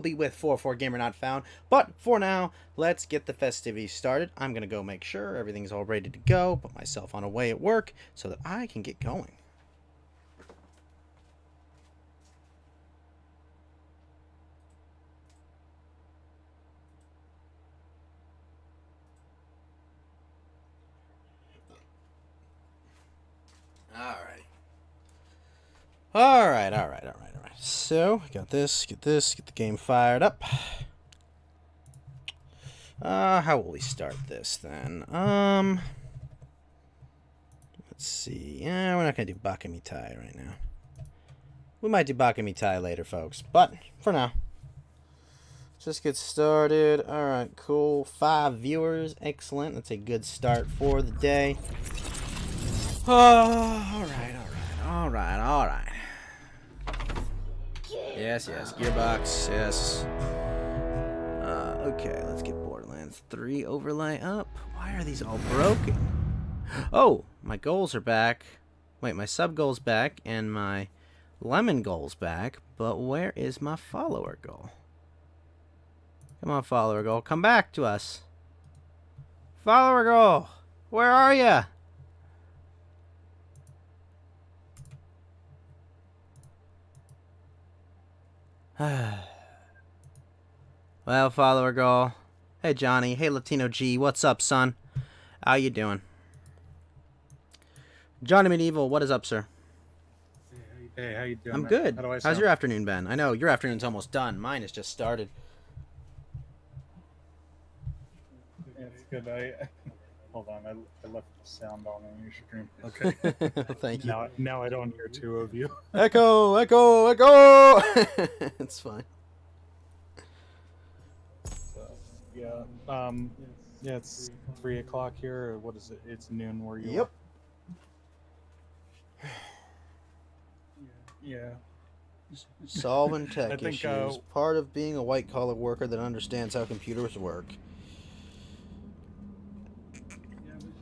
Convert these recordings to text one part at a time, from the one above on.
be with 404 Gamer Not Found. But for now, let's get the festivities started. I'm going to go make sure everything's all ready to go, put myself on a way at work so that I can get going. Alright. So, got this, get the game fired up. How will we start this then? Let's see. Yeah, we're not gonna do Bakamitai right now. We might do Bakamitai later, folks, but for now, just get started. Alright, cool. 5 viewers, excellent. That's a good start for the day. Alright. Yes, gearbox, yes. Okay, let's get Borderlands 3 overlay up. Why are these all broken? Oh, my goals are back. Wait, my sub goal's back and my lemon goal's back, but where is my follower goal? Come on, follower goal, come back to us. Follower goal, where are ya? Well, follower goal. Hey, Johnny. Hey, Latino G. What's up, son? How you doing? Johnny Medieval, what is up, sir? Hey, how you doing? I'm good. How's your afternoon been? I know your afternoon's almost done. Mine has just started. Yeah, it's good. Hold on. I left the sound on in your stream. Okay. Thank you. Now I don't hear two of you. Echo! It's fine. Yeah, it's 3 o'clock here. Or what is it? It's noon where you Yep. are. Yeah. Solving tech I think, issues. Part of being a white-collar worker that understands how computers work.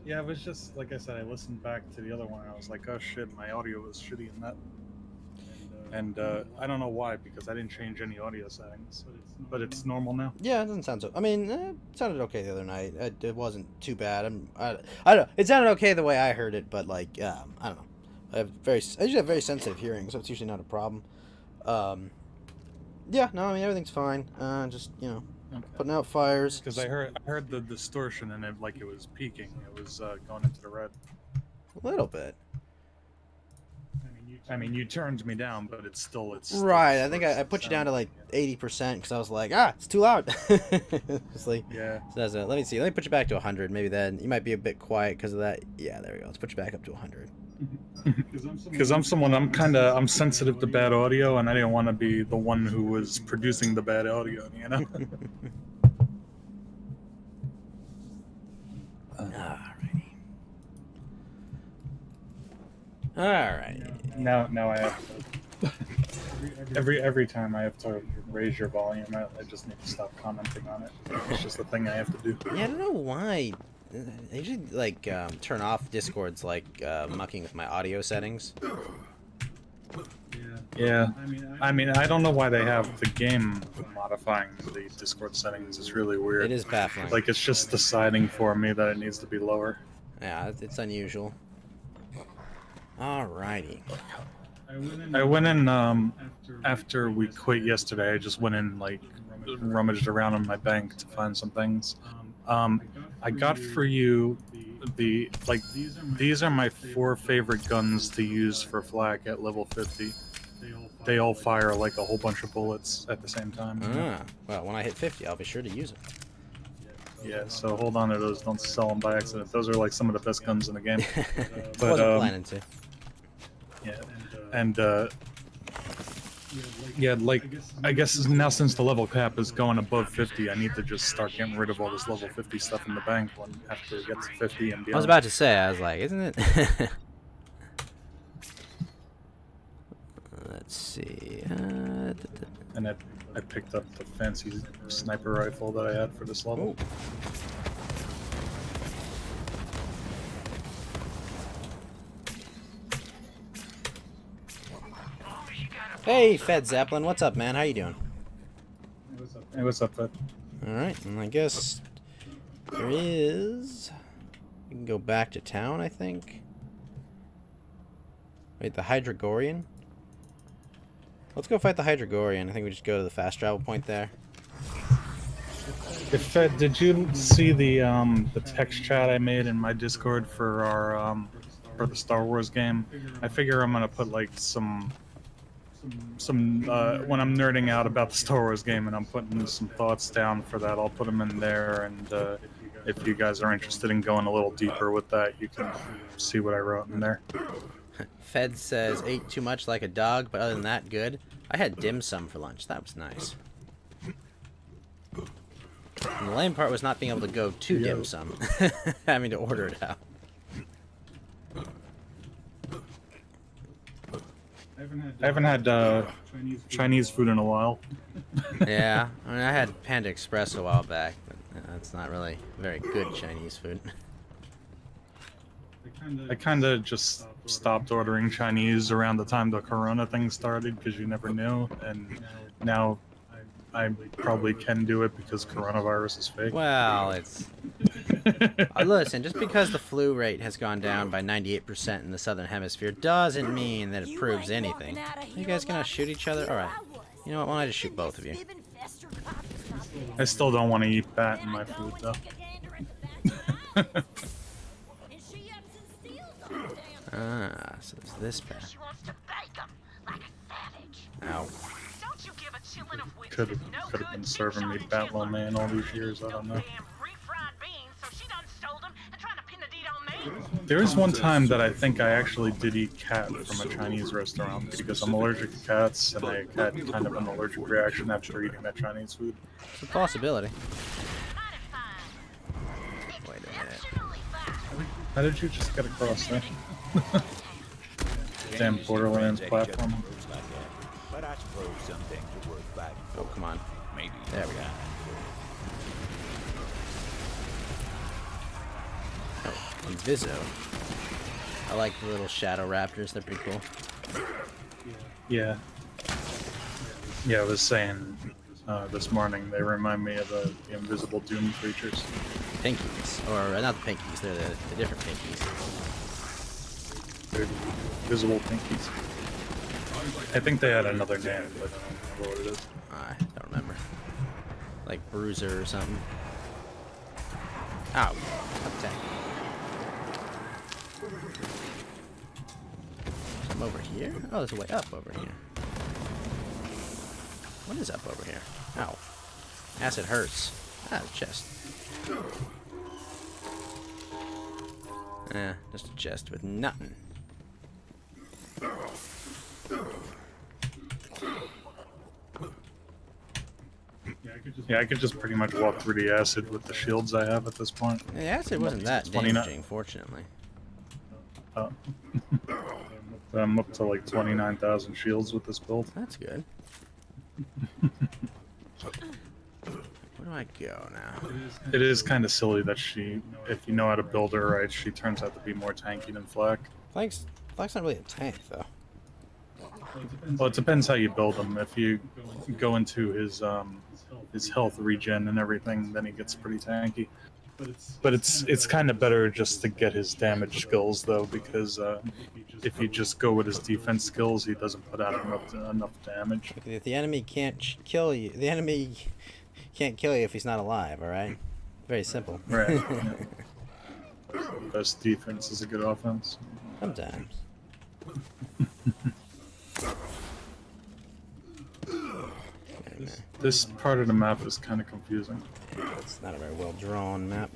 Yeah, it was just, like I said, I listened back to the other one and I was like, oh shit, my audio was shitty in that. And I don't know why, because I didn't change any audio settings. But it's normal now. Yeah, it doesn't sound so... I mean, it sounded okay the other night. It wasn't too bad. I don't know. It sounded okay the way I heard it, but, like, I don't know. I usually have very sensitive hearing, so it's usually not a problem. Yeah, no, I mean, everything's fine. Just, you know, putting out fires. Because I heard the distortion and it, like, it was peaking. It was going into the red. A little bit. I mean, you turned me down, but it's still right. I think I put you down to like 80% because I was like, it's too loud. It's like, yeah. So let me see. Let me put you back to 100. Maybe then you might be a bit quiet because of that. Yeah, there we go. Let's put you back up to 100. Because I'm I'm sensitive to bad audio, and I didn't want to be the one who was producing the bad audio, you know. Alrighty. Now I have to, every time I have to raise your volume, I just need to stop commenting on it. It's just a thing I have to do. Yeah, I don't know why. I usually like turn off Discord's like mucking with my audio settings. Yeah. I mean, I don't know why they have the game modifying the Discord settings. It's really weird. It is baffling. Like, it's just deciding for me that it needs to be lower. Yeah, it's unusual. Alrighty. I went in after we quit yesterday. I just went in, like, rummaged around in my bank to find some things. I got for you these are my 4 favorite guns to use for flak at level 50. They all fire like a whole bunch of bullets at the same time. Well, when I hit 50, I'll be sure to use them. Yeah, so hold on to those. Don't sell them by accident. Those are like some of the best guns in the game. But wasn't planning to. Yeah, and yeah, like I guess now since the level cap is going above 50, I need to just start getting rid of all this level 50 stuff in the bank when after it gets to 50 and beyond. I was about to say, I was like, isn't it? Let's see. And I picked up the fancy sniper rifle that I had for this level. Ooh. Hey, Fed Zeppelin, what's up, man? How you doing? Hey, what's up, Ed? Alright, and I guess there is... We can go back to town, I think. Wait, the Hydrogorian? Let's go fight the Hydrogorian. I think we just go to the fast travel point there. If Ed, did you see the text chat I made in my Discord for our for the Star Wars game? I figure I'm gonna put like some when I'm nerding out about the Star Wars game and I'm putting some thoughts down for that, I'll put them in there. And if you guys are interested in going a little deeper with that, you can see what I wrote in there. Fed says, ate too much like a dog, but other than that, good. I had dim sum for lunch. That was nice. And the lame part was not being able to go to dim sum. Having to order it out. I haven't had Chinese food in a while. Yeah, I mean, I had Panda Express a while back, but that's not really very good Chinese food. I kind of just stopped ordering Chinese around the time the Corona thing started because you never knew, and now I probably can do it because coronavirus is fake. Well, it's... listen, just because the flu rate has gone down by 98% in the southern hemisphere doesn't mean that it proves anything. Are you guys gonna shoot each other? Alright. You know what, why don't I just shoot both of you? I still don't want to eat that in my food, though. Ah, so it's this path. Ow. Could have been serving me Battle Man all these years, I don't know. There was one time that I think I actually did eat cat from a Chinese restaurant because I'm allergic to cats and I had kind of an allergic reaction after eating that Chinese food. It's a possibility. Wait a minute. How did you just get across there? Damn Borderlands platform. But I suppose some things are worth fighting. Oh, come on. Maybe. There we go. Oh, Inviso. I like the little shadow raptors. They're pretty cool. Yeah. Yeah, I was saying this morning they remind me of the invisible Doom creatures. Pinkies. Or, not the pinkies. They're the different pinkies. They're invisible pinkies. I think they had another name, but I don't remember what it is. I don't remember. Like Bruiser or something. Ow. Attack. Some over here? Oh, there's a way up over here. What is up over here? Ow. Acid hurts. Ah, the chest. Just a chest with nothing. Yeah, I could just pretty much walk through the acid with the shields I have at this point. The acid wasn't that damaging, fortunately. I'm up to like 29,000 shields with this build. That's good. Where do I go now? It is kind of silly that she, if you know how to build her right, she turns out to be more tanky than Flak. Flak's not really a tank, though. Well, it depends how you build him. If you go into his health regen and everything, then he gets pretty tanky. But it's kind of better just to get his damage skills though, because if you just go with his defense skills, he doesn't put out enough damage. If the enemy can't kill you, the enemy can't kill you if he's not alive. All right, very simple. Right. Yeah. Best defense is a good offense. Sometimes. This part of the map is kind of confusing. It's not a very well drawn map.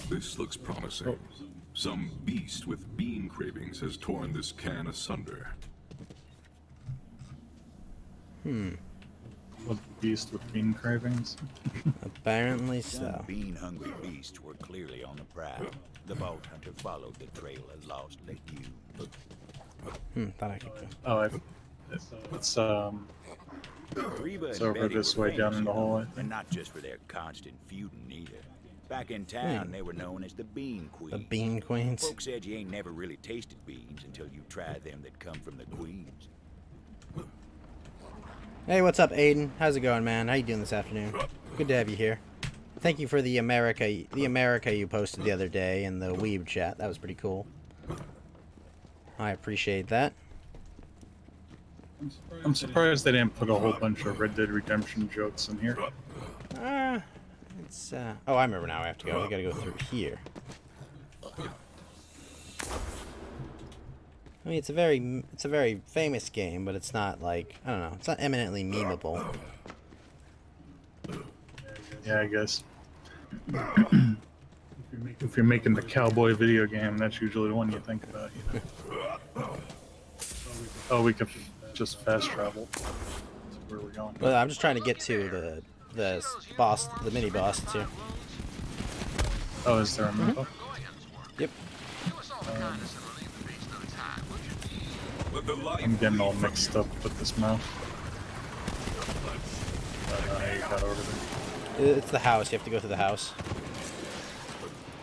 This looks promising. Some beast with bean cravings has torn this can asunder. What beast with bean cravings? Apparently so. Some bean-hungry beasts were clearly on the prowl. The Vault Hunter followed the trail and lost Lake U. Thought I could go. Oh, it's over this way down in the hole, I think. And not just for their constant feuding either. Back in town, they were known as the Bean Queens. The Bean Queens. Folks said you ain't never really tasted beans until you tried them that come from the queens. Hey, what's up, Aiden? How's it going, man? How you doing this afternoon? Good to have you here. Thank you for the America you posted the other day in the Weeb chat. That was pretty cool. I appreciate that. I'm surprised they didn't put a whole bunch of Red Dead Redemption jokes in here. It's oh, I remember now. I have to go. We gotta go through here. I mean, it's a very famous game, but it's not like, I don't know, it's not eminently memeable. Yeah, I guess. If you're making the cowboy video game, that's usually the one you think about. You know? Oh, we could just fast travel to where we're going. But I'm just trying to get to the boss, the mini boss that's here. Oh, is there a map? Yep. I'm getting all mixed up with this map. You got over there. It's the house. You have to go through the house.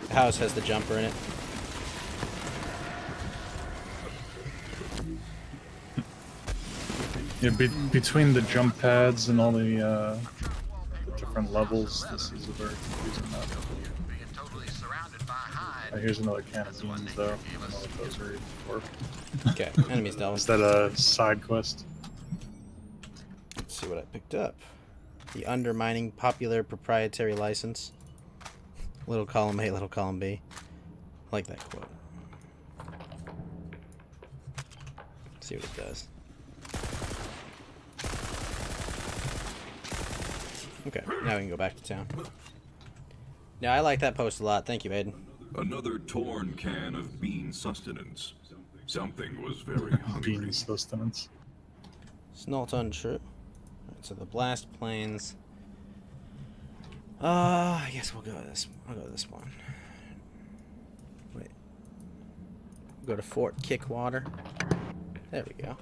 The house has the jumper in it. Yeah, between the jump pads and all the different levels, this is a very confusing map. Here's another can of beans, though. I don't know what those are even for. Okay, enemies down. Is that a side quest? Let's see what I picked up. The undermining popular proprietary license. Little column A, little column B. I like that quote. Let's see what it does. Okay, now we can go back to town. Yeah, I like that post a lot. Thank you, Aiden. Another torn can of bean sustenance. Something was very hungry. Bean sustenance. It's not untrue. Alright, so the blast plains. I guess we'll go with this. I'll go with this one. Wait. Go to Fort Kickwater. There we go.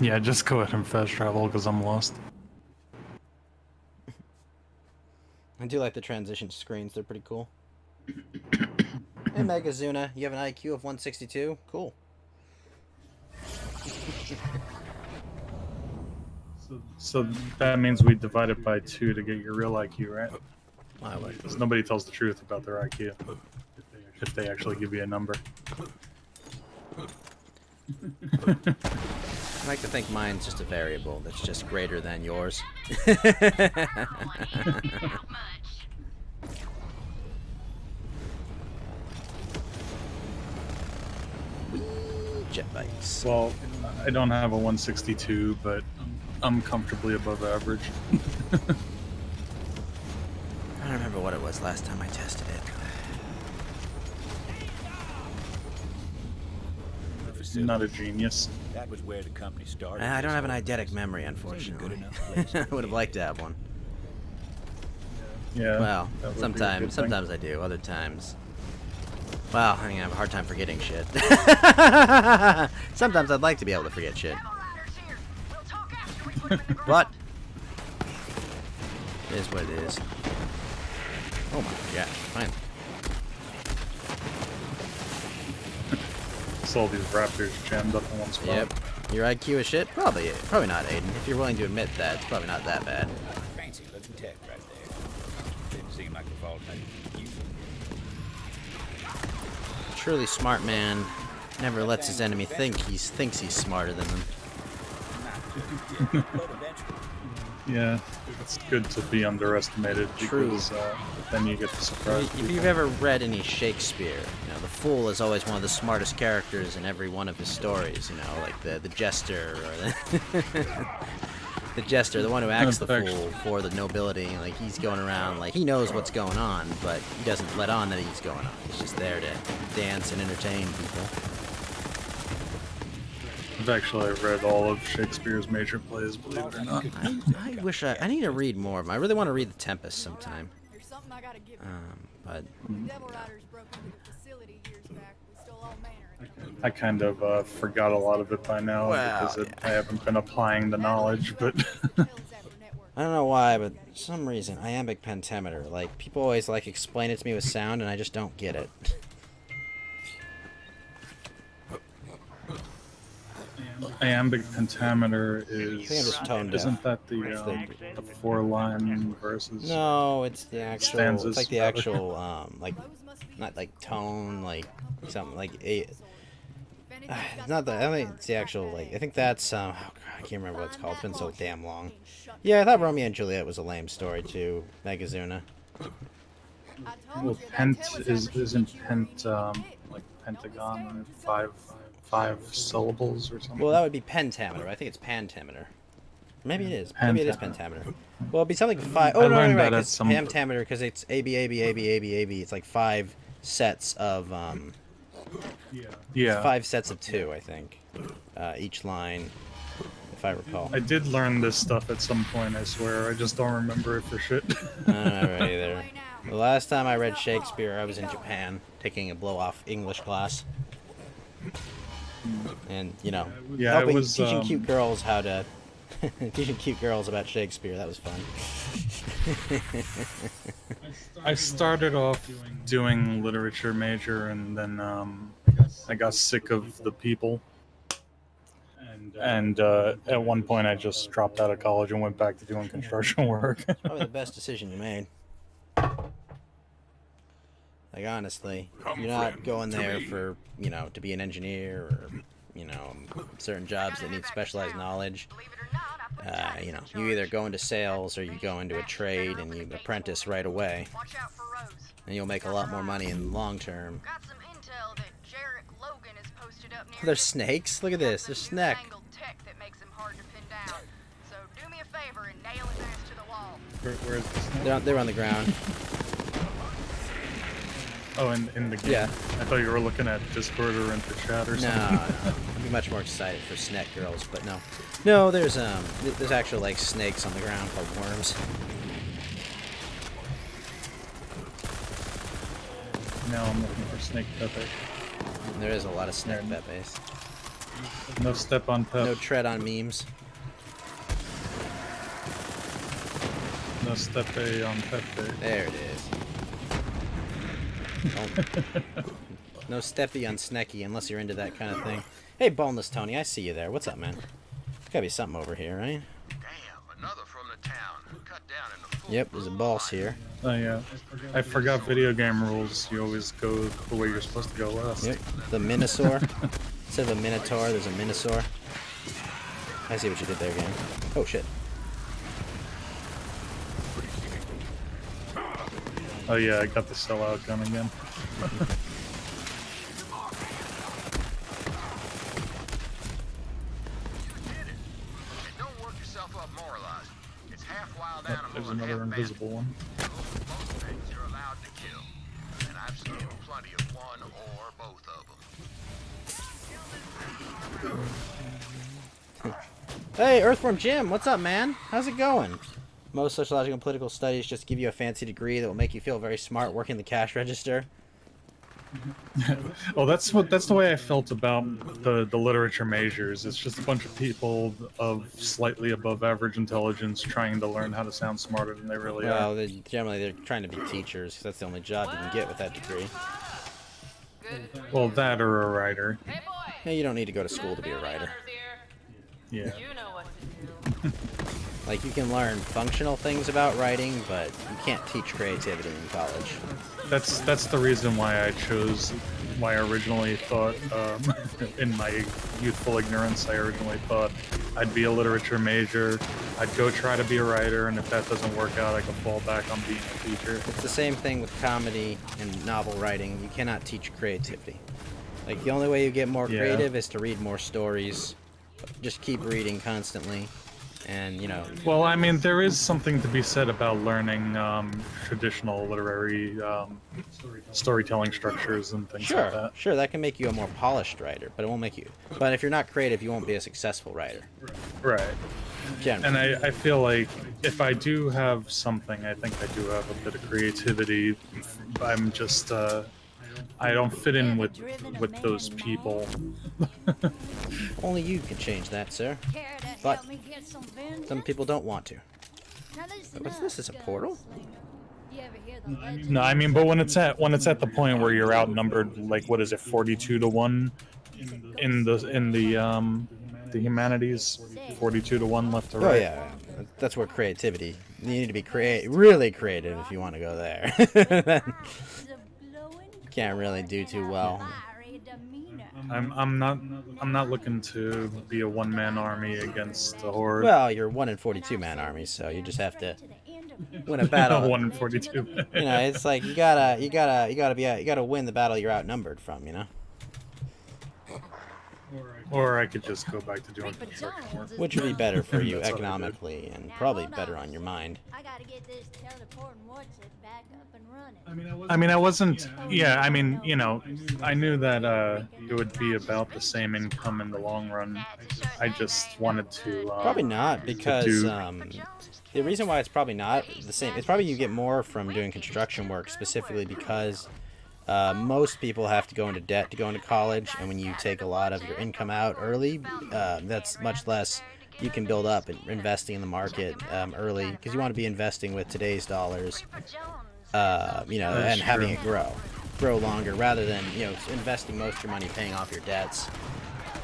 Yeah, just go ahead and fast travel because I'm lost. I do like the transition screens. They're pretty cool. Hey, Megazuna. You have an IQ of 162? Cool. So that means we divide it by 2 to get your real IQ, right? I like Because nobody tells the truth about their IQ. If they actually give you a number. I like to think mine's just a variable that's just greater than yours. Jet bikes. Well, I don't have a 162, but I'm comfortably above average. I don't remember what it was last time I tested it. Not a genius. That was where the company started. I don't this have an whole eidetic business. memory, Seems a good unfortunately. enough place I to would have be. liked to have one. Yeah. Well, that would be a sometimes good thing. I do. Other times, well, I mean, I have a hard time forgetting shit. Sometimes I'd like to be able to forget shit. But it is what it is. Oh my gosh! Fine. So all these raptors jammed up in one spot. Yep. Your IQ is shit? Probably not, Aiden. If you're willing to admit that, it's probably not that bad. Fancy looking tech right there. Didn't seem like a fault you. A truly smart man never lets his enemy thinks he's smarter than them. But eventually, Yeah, it's good to be underestimated True. because then you get to surprise If people. you've ever read any Shakespeare, you know, the fool is always one of the smartest characters in every one of his stories, you know, like the jester or the the jester, the one who acts the fool for the nobility. Like, he's going around like he knows what's going on, but he doesn't let on that he's going on. He's just there to dance and entertain people. I've actually read all of Shakespeare's major plays, believe it or not. I wish I need to read more of them. I really want to read The Tempest sometime. There's something I gotta give you. But Devil Riders broke into the facility years back. We stole all manner of I kind of forgot a lot of it by now Well, because I haven't been applying the knowledge, but I don't know why, but for some reason, iambic pentameter, like, people always, like, explain it to me with sound, and I just don't get it. iambic pentameter is. I think I'm just tone deaf. Isn't that the the- 4-line verses? No, it's the actual. Stanzas, It's like the rather. actual, like, not like tone, like something like a. It's not that. I don't think it's the actual. Like, I think that's. Oh God, I can't remember what it's called. It's been so damn long. Yeah, I thought Romeo and Juliet was a lame story too. Megazuna. Well, pent isn't pent like pentagon five syllables or something. Well, that would be pentameter. I think it's pentameter. Maybe it is. Maybe it is pentameter. Well, it'd be something 5. Oh, I no, learned right, that at because some- pentameter, because it's A, B, A, B, A, B, A, B, A, B. It's like 5 sets of, Yeah. 5 sets of 2, I think. Each line, if I recall. I did learn this stuff at some point, I swear. I just don't remember it for shit. I don't know right either. The last time I read Shakespeare, I was in Japan, taking a blow-off English class. And, you know, Yeah, helping, it was, teaching cute girls how to... teaching cute girls about Shakespeare, that was fun. I started off doing literature major, and then I got sick of the people. And at one point, I just dropped out of college and went back to doing construction work. Probably the best decision you made. Like, honestly, Come, you're not friend, going to there me. for, you know, to be an engineer or, you know, certain jobs that need specialized knowledge. You know, you either go into sales or you go into a trade and you apprentice right away. Watch out for Rose. And you'll make a lot more money in the long term. Got some intel that Jarek Logan is posted up near. There's snakes? Look at this. There's snack. Newfangled tech that makes him hard to pin down. So do me a favor and nail his ass to the wall. Where's this? They're on the ground. Oh, in the game. Yeah. I thought you were looking at Discord or into chat or No, something. no. I'd be much more excited for snack girls, but no. No, there's actual, like, snakes on the ground called worms. Now I'm looking for snake pepper. There is a lot of snake pepes. No step on pep. No tread on memes. No step on pepper. There it is. Oh. No steppy on Snecky unless you're into that kind of thing. Hey, Boneless Tony, I see you there. What's up, man? There's gotta be something over here, right? Damn, another from the town. Cut down in the full Yep, there's a boss here. Oh yeah. I forgot video game rules. You always go the way you're supposed to go last. Yep, the Minosaur. Instead of a Minotaur, there's a Minosaur. I see what you did there, game. Oh, shit. Oh yeah, I got the sellout gun again. And don't work yourself up moralizing. It's half wild Oh, animals there's and another half invisible one. Most things you're allowed to kill. And I've seen plenty of one or both of them. Hey, Earthworm Jim, what's up, man? How's it going? Most sociological and political studies just give you a fancy degree that will make you feel very smart working the cash register. Well, that's the way I felt about the literature majors. It's just a bunch of people of slightly above average intelligence trying to learn how to sound smarter than they really Well, are. generally they're trying to be teachers, 'cause that's the only job you can get with that degree. Well, that or a writer. Hey boy! Hey, you don't need to go to school to be a Bounty writer. hunters here. Yeah. You know what to do. Like, you can learn functional things about writing, but you can't teach creativity in college. That's the reason why I originally thought, in my youthful ignorance, I originally thought I'd be a literature major, I'd go try to be a writer, and if that doesn't work out, I could fall back on being a teacher. It's the same thing with comedy and novel writing. You cannot teach creativity. Like, the only way you get more Yeah. creative is to read more stories. Just keep reading constantly. And, you know, Well, I mean, there is something to be said about learning traditional literary storytelling structures and things like that. sure, that can make you a more polished writer, but it won't make you. But if you're not creative, you won't be a successful writer. Right. Generally. And I feel like if I do have something, I think I do have a bit of creativity. I'm just I don't fit in with those people. Only you can change that, sir. But some people don't want to. What's this? Is a portal? No, I mean, but when it's at the point where you're outnumbered, like what is it, 42 to 1, in the the humanities, 42 to 1 left to Oh right. yeah, that's where creativity. You need to be really creative if you want to go there. Can't really do too well. I'm not looking to be a one-man army against the horde. Well, you're 1 in 42 man army, so you just have to win a battle. 1 in 42. You know, it's like you gotta win the battle you're outnumbered from. You know. Or I could just go back to doing construction work. Which would be better for you That's all I did. economically and probably better on your mind. I gotta get this teleporting what's it back up and running. I mean, I wasn't. Yeah, I mean, you know, I knew that it would be about the same income in the long run. I just wanted to. Probably not, because do- the reason why it's probably not the same, it's probably you get more from doing construction work, specifically because most people have to go into debt to go into college, and when you take a lot of your income out early, that's much less you can build up and investing in the market early, because you want to be investing with today's dollars, you know, and having it grow longer, rather than, you know, investing most of your money paying off your debts.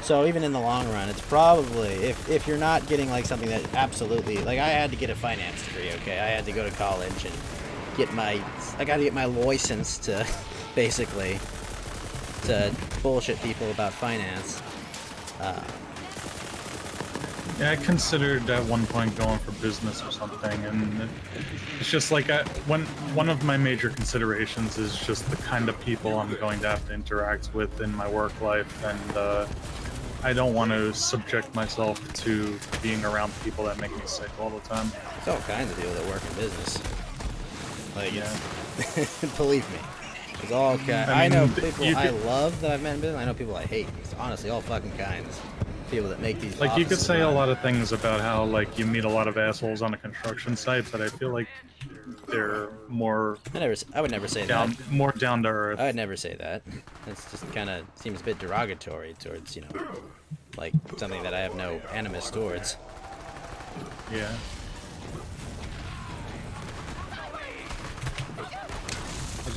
So even in the long run, it's probably, if you're not getting like something that absolutely, like I had to get a finance degree, okay? I had to go to college and I got to get my license to basically to bullshit people about finance. Yeah, I considered at one point going for business or something, and it's just like one of my major considerations is just the kind of people I'm going to have to interact with in my work life, and I don't want to subject myself to being around people that make me sick all the time. There's all kinds of people that work in business. Like, Yeah. believe me. There's all kinds. I I know mean, people you I could- love that I've met in business. I know people I hate. It's honestly all fucking kinds. People that make these. Like, you could offices say a run. lot of things about how, like, you meet a lot of assholes on a construction site, but I feel like they're more I would never say down, that. more down to earth. I would never say that. It's just kind of seems a bit derogatory towards, you know, like something that I have no animus towards. Yeah.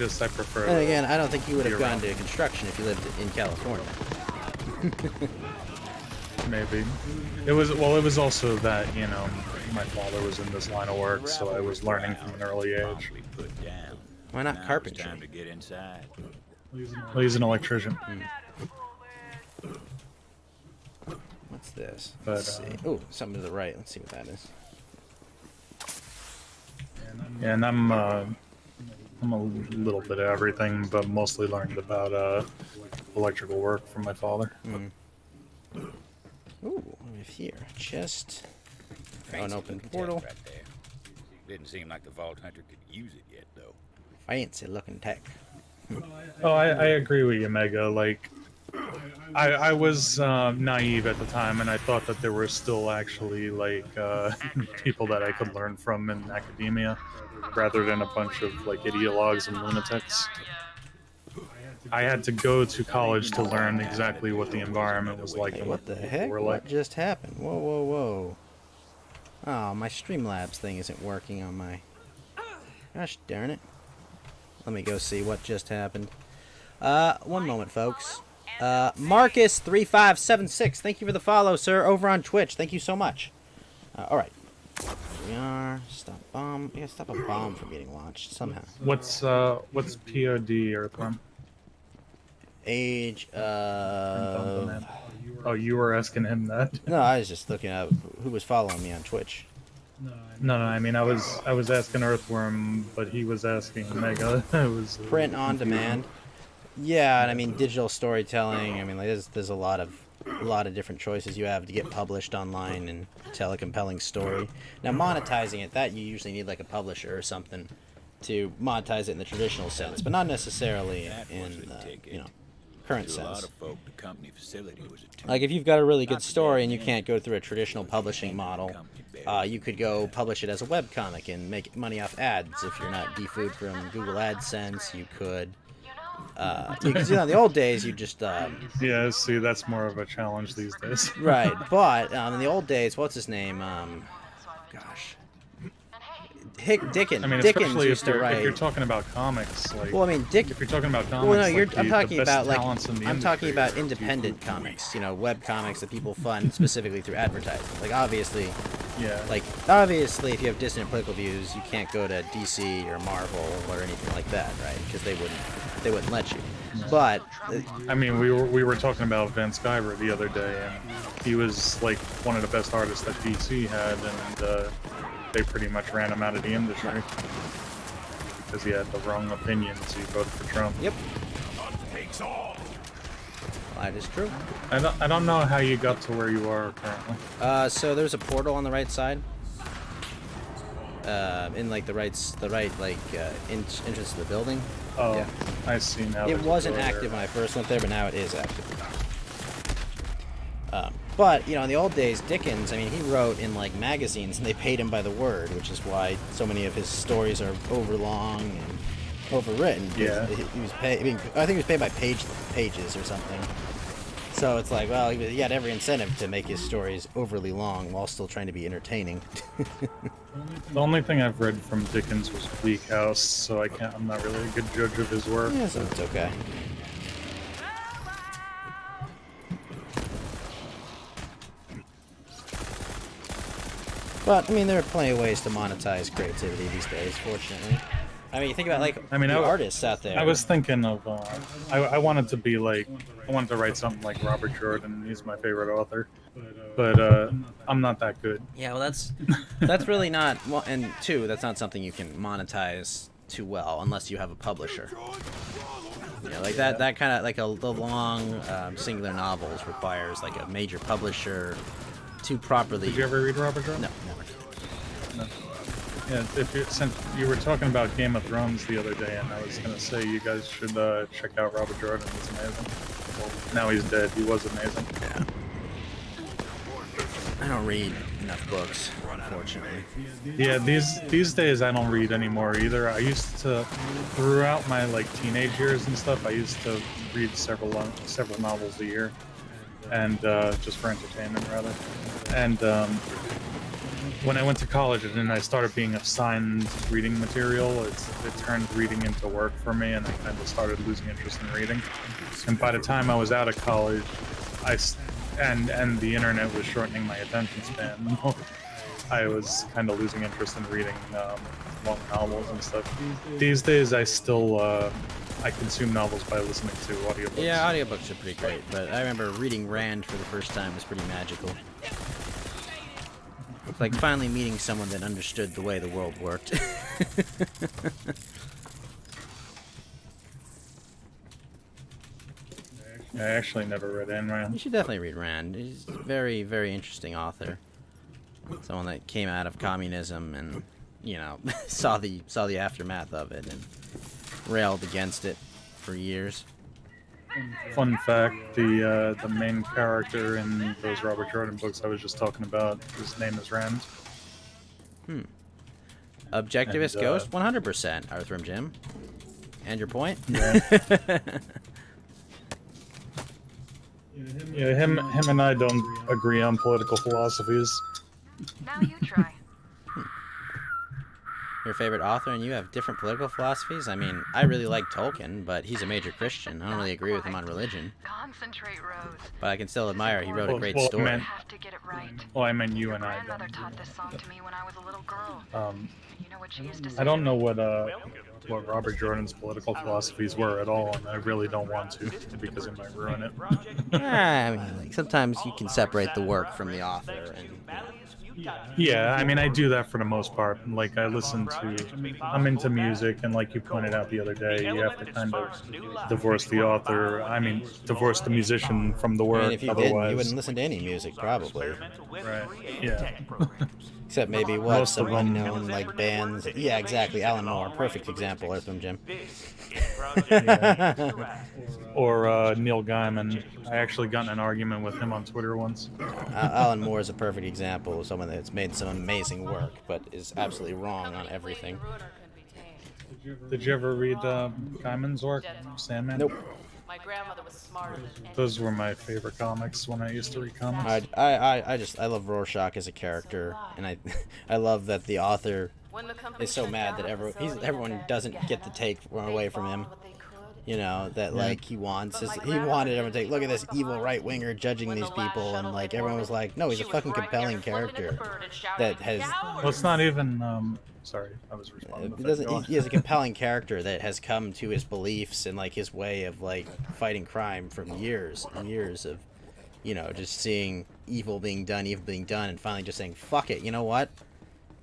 I prefer. And again, I don't think you would have You're gone right. to construction if you lived in California. Maybe. It was also that, you know, my father was in this line of work, so I was learning from an early age. Promptly put down. Why not Now it's carpentry? time to get inside. Well, he's an electrician. What's this? But, Let's see. Oh, something to the right. Let's see what that is. And I'm a little bit of everything, but mostly learned about electrical work from my father. Ooh, what do we have here? Chest. Oh, an Fancy open looking portal. tech right there. Didn't seem like the Vault Hunter could use it yet, though. Fancy looking tech. Oh, I agree with you, Mega. Like, I was naive at the time, and I thought that there were still actually, like, people that I could learn from in academia, rather than a bunch of, like, ideologues and lunatics. I had to go to college to learn exactly what the environment was like Hey, and what the people heck? were What like. just happened? Whoa, whoa, whoa. Oh, my Streamlabs thing isn't working on my... Gosh darn it. Let me go see what just happened. One moment, folks. Marcus3576, thank you for the follow, sir, over on Twitch. Thank you so much. Alright. Here we are. Stop bomb. Yeah, stop a bomb from getting launched somehow. What's POD, Earthworm? Age of... Oh, you were asking him that? No, I was just looking up who was following me on Twitch. No, I mean, I was asking Earthworm, but he was asking Mega. It was Print on demand. Yeah, and I mean digital storytelling. I mean, like, there's a lot of different choices you have to get published online and tell a compelling story. Now, monetizing it, that you usually need like a publisher or something to monetize it in the traditional sense, but not necessarily in the current To a lot sense. of folk, the company facility was a tomb. Like if you've got a really good story and you can't go through a traditional publishing model, you could go publish it as a webcomic and make money off ads. If you're not defooed from Google AdSense, you could. Because in the old days, you just Yeah, see, that's more of a challenge these days. right. But in the old days, what's his name? Gosh, Dickens. I mean, Dickens especially used to if write. you're talking about comics, like Well, I mean, Dick. if you're talking about comics, Well, no, like I'm talking the best about like talents in the I'm talking industry. about independent comics. You know, web comics that people fund specifically through advertising. Like obviously, Yeah. like obviously, if you have dissident political views, you can't go to DC or Marvel or anything like that, right? Because they wouldn't let you. But I mean, we were talking about Van Sciver the other day, and he was like one of the best artists that DC had, and they pretty much ran him out of the industry because he had the wrong opinions. He voted for Trump. yep, that is true. I don't know how you got to where you are currently. So there's a portal on the right side. In like the right entrance to the building. Oh, Yeah. I see now. It there's a wasn't door there. active when I first went there, but now it is active. But you know, in the old days, Dickens, I mean, he wrote in like magazines, and they paid him by the word, which is why so many of his stories are overlong and overwritten. Yeah. He was paid. I mean, I think he was paid by pages or something. So it's like, well, he had every incentive to make his stories overly long while still trying to be entertaining. The only thing I've read from Dickens was Bleak House, so I'm not really a good judge of his work. Yeah, so it's okay. But I mean, there are plenty of ways to monetize creativity these days. Fortunately, I mean, you think about like the artists out there. I was thinking of, I wanted to be like, I wanted to write something like Robert Jordan. He's my favorite author, but I'm not that good. Yeah, well, that's really not. Well, and two, that's not something you can monetize too well unless you have a publisher. You know, like that kind of like the long singular novels requires like a major publisher to properly. Did you ever read Robert Jordan? No, never. No. Yeah, since you were talking about Game of Thrones the other day, and I was gonna say you guys should check out Robert Jordan. He's amazing. Well, now he's dead. He was amazing. Yeah. I don't read enough books, unfortunately. Yeah, these days I don't read anymore either. I used to, throughout my like teenage years and stuff, I used to read several novels a year, and just for entertainment rather. And when I went to college and then I started being assigned reading material, it turned reading into work for me, and I kind of started losing interest in reading. And by the time I was out of college, and the internet was shortening my attention span. I was kind of losing interest in reading long novels and stuff. These days, I still I consume novels by listening to audiobooks. Yeah, audiobooks are pretty great, but I remember reading Rand for the first time was pretty magical. Like finally meeting someone that understood the way the world worked. I actually never read Ayn Rand. You should definitely read Rand. He's a very, very interesting author. Someone that came out of communism and, you know, saw the aftermath of it and railed against it for years. Fun fact: the main character in those Robert Jordan books I was just talking about, his name is Rand. Objectivist And, Ghost, 100%, Arthur Jim. And your point? Yeah, him and I don't agree on political philosophies. Now you try. Your favorite author and you have different political philosophies? I mean, I really like Tolkien, but he's a major Christian. I don't really agree with him on religion. Concentrate, Rose. But I can still admire he wrote a great Well, story. man. You have to get it right. Well, I meant you and I Grandmother don't. taught this song to me when I was a little girl. You know what she used to say? I don't know what Robert Jordan's political philosophies were at all, and I really don't want to because it might ruin it. I mean, like, sometimes you can separate the work from the author. And, Yeah, I mean, I do that for the most part. Like, I'm into music, and like you pointed out the other day, you have to kind of divorce the author, divorce the musician from the I work, mean, if you otherwise. didn't, you wouldn't listen to any music, probably. Right, yeah. Except maybe Most some of them. unknown, like, bands. Yeah, exactly. Alan Moore, perfect example, Earthworm Jim. Or Neil Gaiman. I actually got in an argument with him on Twitter once. Alan Moore is a perfect example of someone that's made some amazing work, but is absolutely wrong on everything. Did you ever read Gaiman's work, Sandman? Nope. My grandmother was smarter than any. Those were my favorite comics when I used to read comics. I love Rorschach as a character, and I love that the author When the company is so shut mad down that the facility everyone and doesn't Gehenna, get to take one they away from him. bombed what they could. You know, that like he wants he wanted everyone to take, look at this evil right winger judging these people, and like everyone was like, no, he's a fucking compelling character that has Well, it's not even. Sorry, I was responding. he doesn't he has a compelling character that has come to his beliefs and like his way of like fighting crime from years and years of, you know, just seeing evil being done, and finally just saying, fuck it, you know what?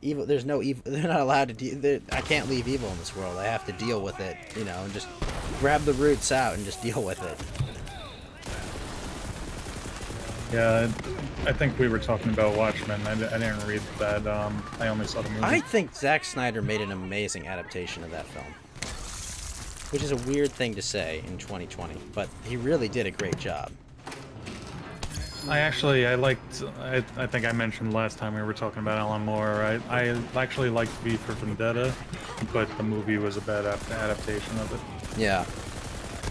Evil, there's no evil, they're not allowed to I can't leave evil in this world. I have to deal with it, you know, and just grab the roots out and just deal with it. Yeah, I think we were talking about Watchmen. I didn't read that. I only saw the movie. I think Zack Snyder made an amazing adaptation of that film, which is a weird thing to say in 2020, but he really did a great job. I think I mentioned last time we were talking about Alan Moore. I actually liked V for Vendetta, but the movie was a bad adaptation of it. Yeah,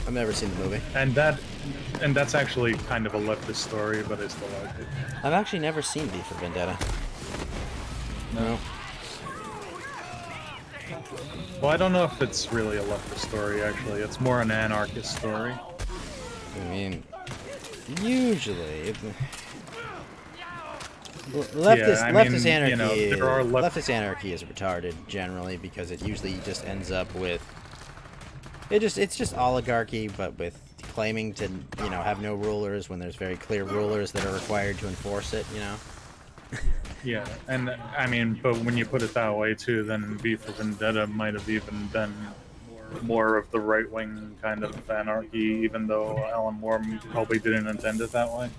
I've never seen the movie. And that's actually kind of a leftist story, but I still like it. I've actually never seen V for Vendetta. No. Well, I don't know if it's really a leftist story, actually. It's more an anarchist story. I mean, usually, leftist anarchy. You know, there are leftist anarchy is retarded generally because it usually just ends up with it's just oligarchy, but with claiming to, you know, have no rulers when there's very clear rulers that are required to enforce it. You know. Yeah, and I mean, but when you put it that way too, then V for Vendetta might have even been more of the right-wing kind of anarchy, even though Alan Moore probably didn't intend it that way.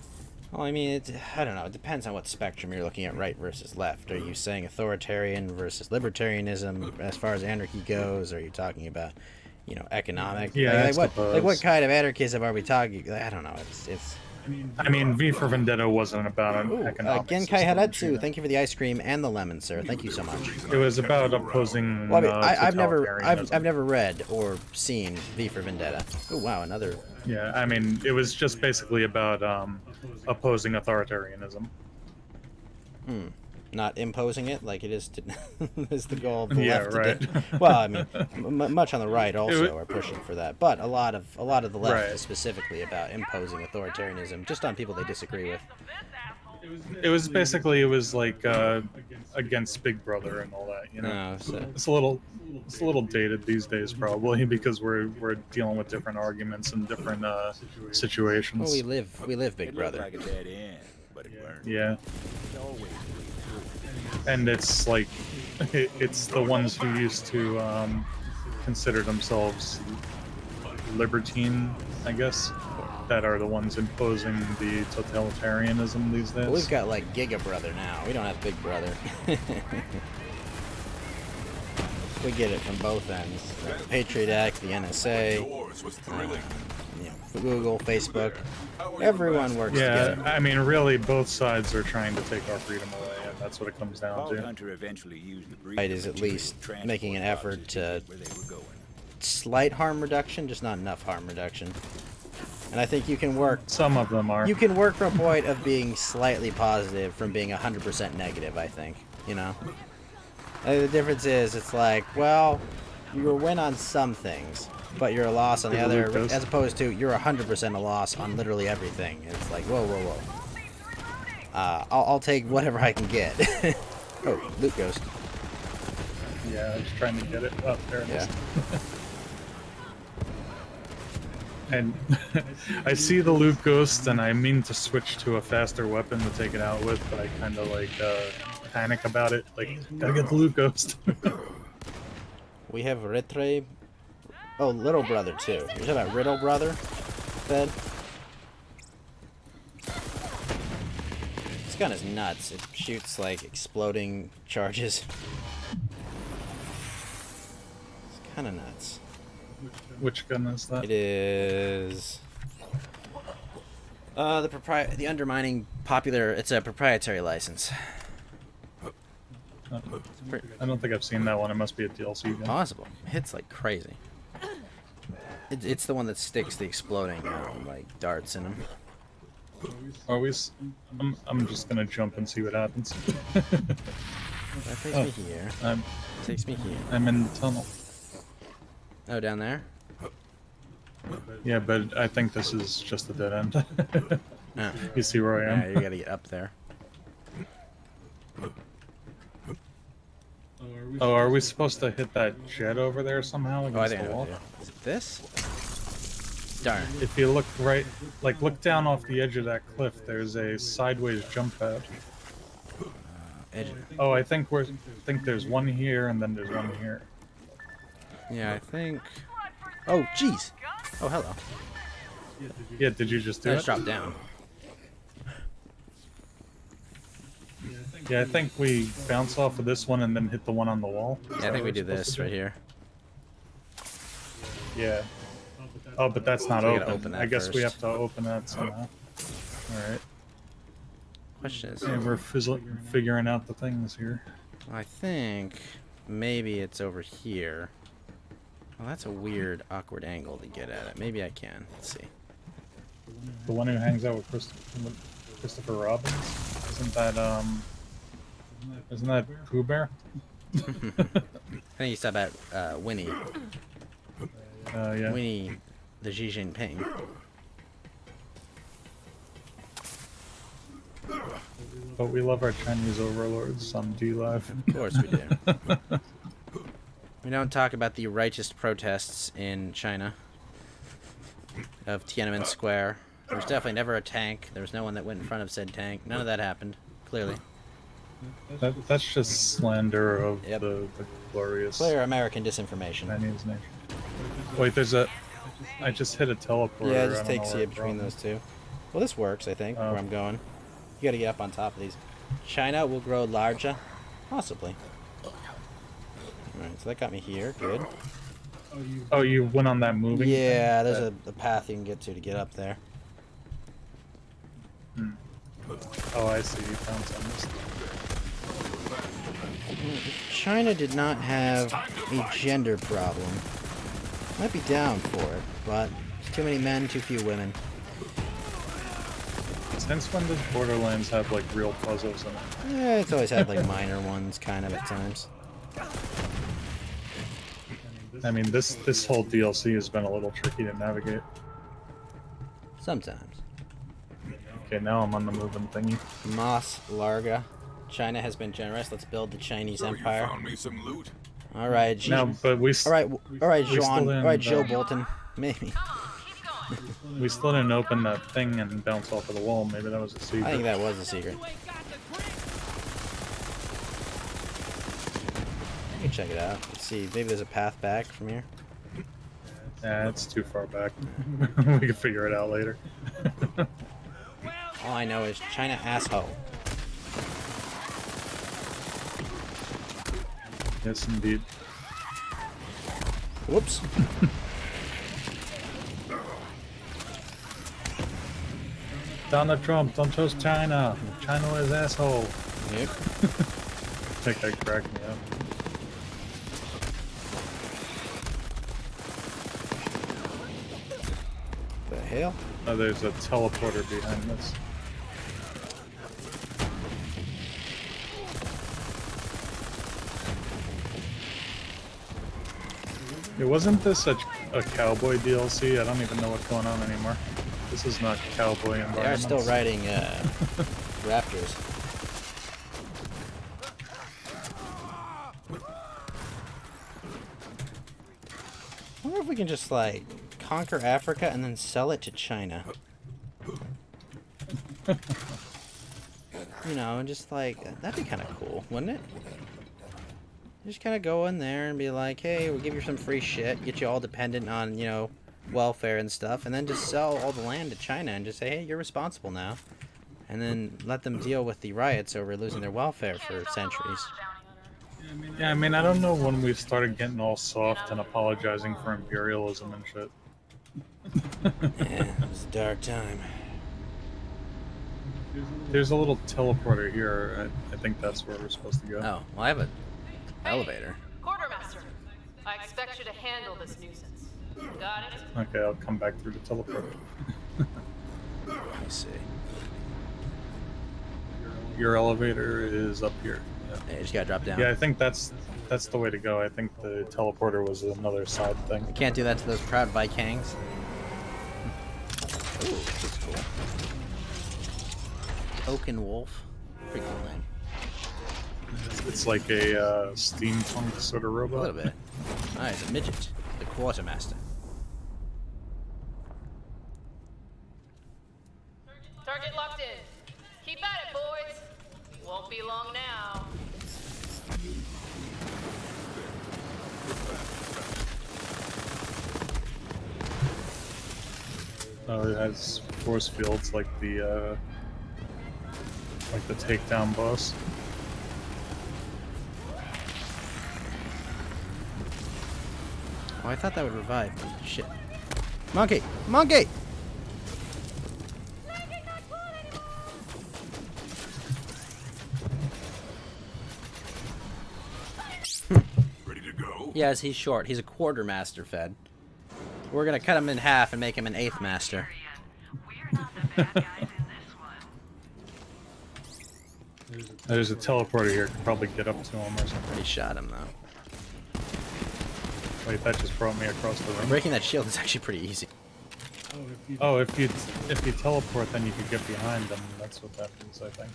Well, I mean, I don't know. It depends on what spectrum you're looking at, right versus left. Are you saying authoritarian versus libertarianism as far as anarchy goes? Or are you talking about, you know, economic? Yeah, like what kind of anarchism are we talking? I don't know. It's. I mean, V for Vendetta wasn't about an economic Genkai system, Haretsu, sure. thank you for the ice cream and the lemon, sir. Thank you so much. It was about opposing. Well, I mean, I've totalitarianism. never read or seen V for Vendetta. Oh wow, another. Yeah, I mean, it was just basically about opposing authoritarianism. Not imposing it like it is to is the goal of the Yeah, left. right. Well, I mean, much on the right also are pushing for that, but a lot of the left Right. is specifically about imposing authoritarianism just on people they disagree with. It was like against Big Brother and all that, you know. Oh, so- It's a little dated these days, probably, because we're dealing with different arguments and different situations. Well, we live Big It looked Brother. like a dead end, but it weren't. Yeah, It's always and it's like it's the ones who used to consider themselves libertine, I guess, that are the ones imposing the totalitarianism these days. Well, we've got like Giga Brother now. We don't have Big Brother. We get it from both ends. The Patriot Act, the NSA, Yours was thrilling. you know, Google, Facebook. Everyone works Yeah, together. I mean, really, both sides are trying to take our freedom away, and that's what it comes down Vault to. Hunter eventually used the breed Right, is at material least to making an transport effort to oxygen where they were going. slight harm reduction, just not enough harm reduction. And I think you can work. Some of them are. You can work from a point of being slightly positive from being 100% negative. I think, you know. The difference is, it's like, well, you're a win on some things, but you're a loss on the other, as opposed to you're 100% a loss on literally everything. It's like, whoa, whoa, whoa. I'll take whatever I can get. Oh, loot ghost. Yeah, I was trying to get it. Oh, there it is. Yeah. And I see the loot ghost, and I mean to switch to a faster weapon to take it out with, but I kind of like panic about it. Like, gotta get the loot ghost. We have Retre. Oh, Little Brother too. You're talking about Riddle Brother, Fed? This gun is nuts. It shoots like exploding charges. It's kind of nuts. Which gun is that? It is the undermining popular. It's a proprietary license. I don't think I've seen that one. It must be a DLC gun. Possible. It hits like crazy. It's the one that sticks the exploding like darts in them. I'm just gonna jump and see what happens. That takes Oh. me here. I'm Takes me here. I'm in the tunnel. Oh, down there? Yeah, but I think this is just a dead end. Oh. You see where I am? Yeah, you gotta get up there. Oh, are we supposed to hit that jet over there somehow Oh, I against think I the know wall? what to do. Is it this? Darn. If you look right, like look down off the edge of that cliff, there's a sideways jump pad. Edge. Oh, I think there's one here and then there's one here. Yeah, I think. Oh, jeez. Oh, hello. Yeah, did you just do I it? just dropped down. Yeah, I think we bounce off of this one and then hit the one on the wall. Is Yeah, I that think what we we're do supposed this to right here. Yeah. Oh, but that's not So we open. gotta open that I guess we first. have to open that somehow. Alright. Question is, Yeah, we're figuring out the things here. I think maybe it's over here. Well, that's a weird, awkward angle to get at it. Maybe I can. Let's see. The one who hangs out with Christopher Robbins? Isn't that Pooh Bear? I think you said about Winnie. Yeah. Winnie the Xi Jinping. But we love our Chinese overlords on D-Live. Of course we do. We don't talk about the righteous protests in China of Tiananmen Square. There was definitely never a tank. There was no one that went in front of said tank. None of that happened, clearly. That's just slander of Yep. the glorious Clear American disinformation. Chinese nation. Wait, I just hit a teleporter. Yeah, I it just don't know takes where you it between brought those two. Well, this works, I think, Oh. where I'm going. You gotta get up on top of these. China will grow larger? Possibly. Alright, so that got me here. Good. me. Oh, you went on that moving thing? Yeah, there's a path you can get to get up there. Oh, I see. You found some. If China did not have a gender problem, might be down for it, but there's too many men, too few women. Since when does Borderlands have like real puzzles in it? Yeah, it's always had like minor ones, kind of at times. I mean, this whole DLC has been a little tricky to navigate. Sometimes. Okay, now I'm on the moving thingy. Mas Larga. China has been generous. Let's build the Chinese So you empire. found me some loot? All right, Xi. No, but we All right, all right, we John. still All right, didn't, Joe Bolton. Maybe. we still didn't open that thing and bounce off of the wall. Maybe that was a secret. I think that was a secret. You can check it out. Let's see. Maybe there's a path back from here. Yeah, it's too far back. We can figure it out later. All I know is China asshole. Yes, indeed. Whoops. Donald Trump, don't trust China. China is asshole. Yep. I think that cracked me up. The hell? Oh, there's a teleporter behind this. Wasn't this a cowboy DLC? I don't even know what's going on anymore. This is not cowboy They are environments. still riding raptors. I wonder if we can just like conquer Africa and then sell it to China. You know, and just like that'd be kind of cool, wouldn't it? Just kind of go in there and be like, hey, we'll give you some free shit, get you all dependent on, you know, welfare and stuff, and then just sell all the land to China and just say, hey, you're responsible now. And then let them deal with the riots over losing their welfare for centuries. Yeah, I mean, I don't know when we started getting all soft and apologizing for imperialism and shit. Yeah, it was a dark time. There's a little teleporter here. I think that's where we're supposed to go. Oh, well, I have a elevator. Quartermaster, I expect you to handle this nuisance. Got it? Okay, I'll come back through the teleporter. I see. Your elevator is up here. Yeah, you just gotta drop down. Yeah, I think that's the way to go. I think the teleporter was another side thing. You can't do that to those proud Vikings. Ooh, this is cool. Oaken Wolf. Pretty cool name. It's like a steampunk sort of A robot. little bit. Alright, the midget. The quartermaster. Target locked in. Keep at it, boys. Won't be long now. Oh, it has force fields like the takedown boss. Oh, I thought that would revive. Shit. Monkey! Monkey! Ready to go? Yes, he's short. He's a quartermaster, Fed. We're gonna cut him in half and make him an eighth master. There's a teleporter here. Could probably get up to him or something. He shot him, though. Wait, that just brought me across the room. Breaking that shield is actually pretty easy. Oh, if you teleport, then you could get behind them. That's what that means, I think.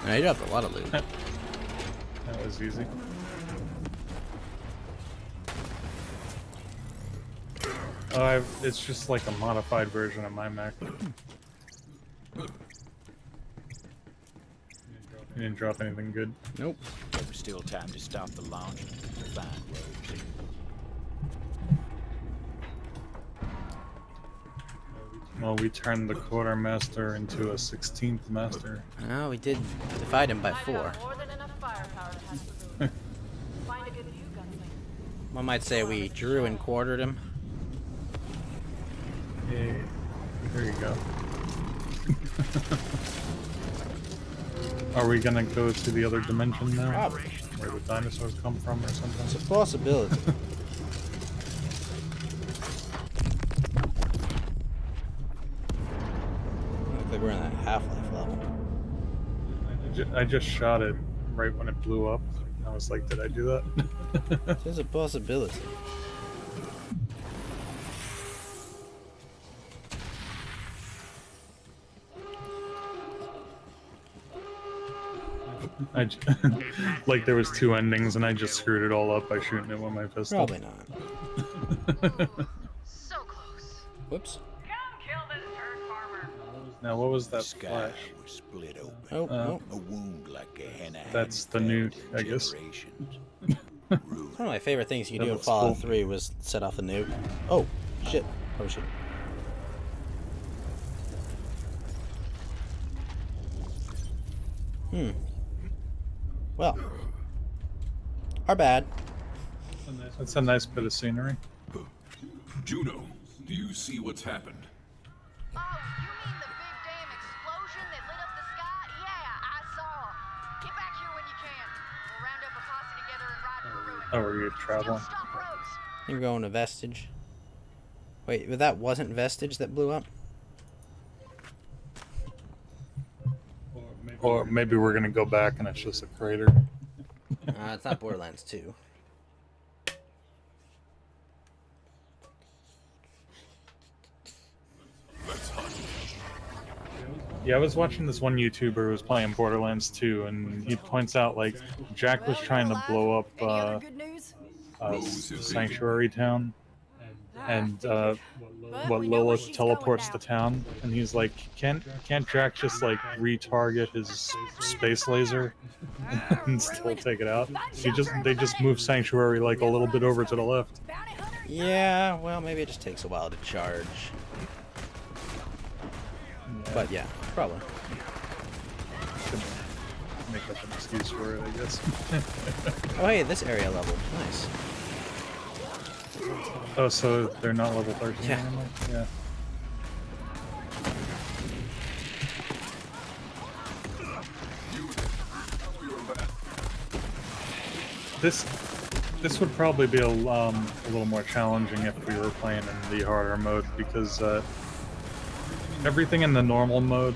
Alright, you dropped a lot of loot. That was easy. Oh, it's just like a modified version of my Mac. You didn't drop anything good. Nope. There was still time to stop the launch and find Rose. Well, we turned the quartermaster into a 16th master. Oh, we did divide him by I've 4. got more than enough firepower to have the room. Find a good view, gunslinger. One might say we drew and quartered him. Yay. There you go. Are we gonna go to the other dimension now? Probably. Where the dinosaurs come from or It's something? a possibility. Looks like we're in that Half-Life level. I just shot it right when it blew up. I was like, did I do that? There's a possibility. Like there was 2 endings and I just screwed it all up by shooting it with my pistol. Probably not. So close. Whoops. Come kill this turd farmer. Now what was The that sky flash? was split open. Oh, no. A wound like a hen had That's the felt nuke, in I guess. generations. One of my favorite things you could That do in looks Fallout cool. 3 was set off the nuke. Oh, shit. Oh, shit. Well. Our bad. That's a nice bit of scenery. Juno, do you see what's happened? Oh, you mean the big damn explosion that lit up the sky? Yeah, I saw. Get back here when you can. We'll round up a posse together and ride for ruin. Oh, are you Still traveling? stop Rose. I think we're going to Vestige. Wait, but that wasn't Vestige that blew up? Or maybe we're gonna go back and it's just a crater. It's not Borderlands 2. Let's hunt. Yeah, I was watching this one YouTuber who was playing Borderlands 2, and he points out like Jack was trying to blow up Any other good news? Sanctuary Town, and what we know where Lilith she's teleports going the town, and he's like, can't Jack just like retarget his space laser and still take it out? They just move Sanctuary like a little bit over to the left. Bounty hunter? Yeah, well, maybe it just takes a while to charge. But yeah, probably. Make up an excuse for it, I guess. Oh, hey, this area level. Nice. Oh, so they're not level 13 Yeah. anymore? Yeah. This would probably be a little more challenging if we were playing in the harder mode, because everything in the normal mode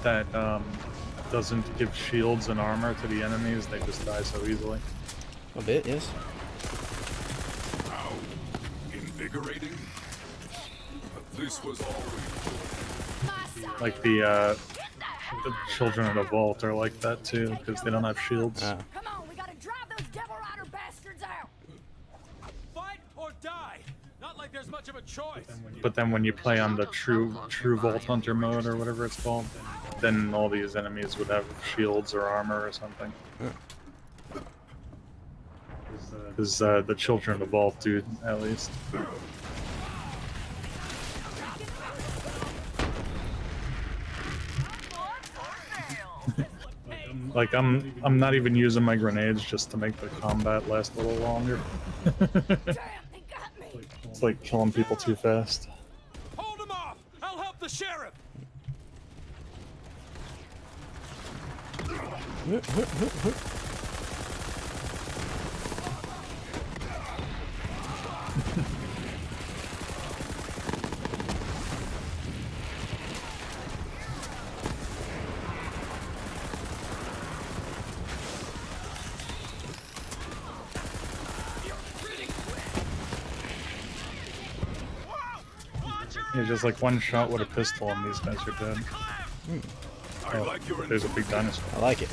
that doesn't give shields and armor to the enemies, they just die so easily. A bit, yes. How invigorating. This was always Like the children of the vault are like that too, because they don't have shields. Oh. Come on, we gotta drive those devil rider bastards out. Fight or die. Not like there's much of a choice. But then when you play on the true Vault Hunter mode or whatever it's called, then all these enemies would have shields or armor or something. Because the children of the vault do, at least. Like I'm not even using my grenades just to make the combat last a little longer. It's like killing people too fast. Hold him off! I'll help the sheriff! Yeah, just like one shot with a pistol and these guys are dead. I Oh, like your there's a big dinosaur. I like it.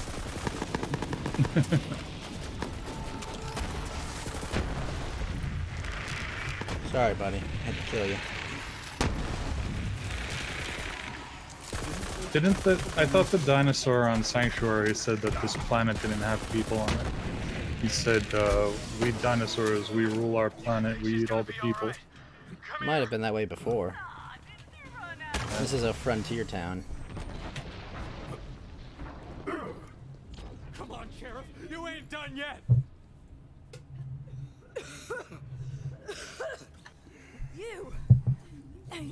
Sorry, buddy. Had to kill you. I thought the dinosaur on Sanctuary said that this planet didn't have people on it. He said, we dinosaurs, we rule our planet, we eat all the people. Might have been that way before. This is a frontier town. Come on, sheriff! You ain't done yet!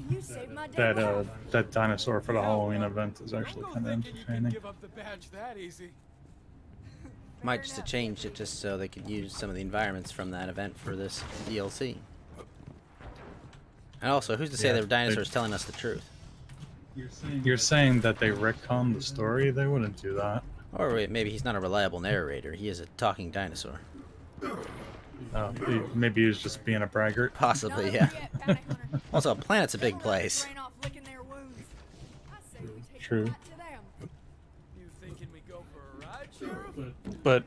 You saved my day. That dinosaur for the Halloween event is actually kind of entertaining. Give up the badge that easy. Might just have changed it just so they could use some of the environments from that event for this DLC. And also, who's to say Yeah, the dinosaurs telling us the truth? You're saying that they retconned the story? They wouldn't do that. Or wait, maybe he's not a reliable narrator. He is a talking dinosaur. Maybe he was just being a braggart. Possibly, yeah. Also, a planet's a big place. True. You thinking we go for a ride, sheriff? But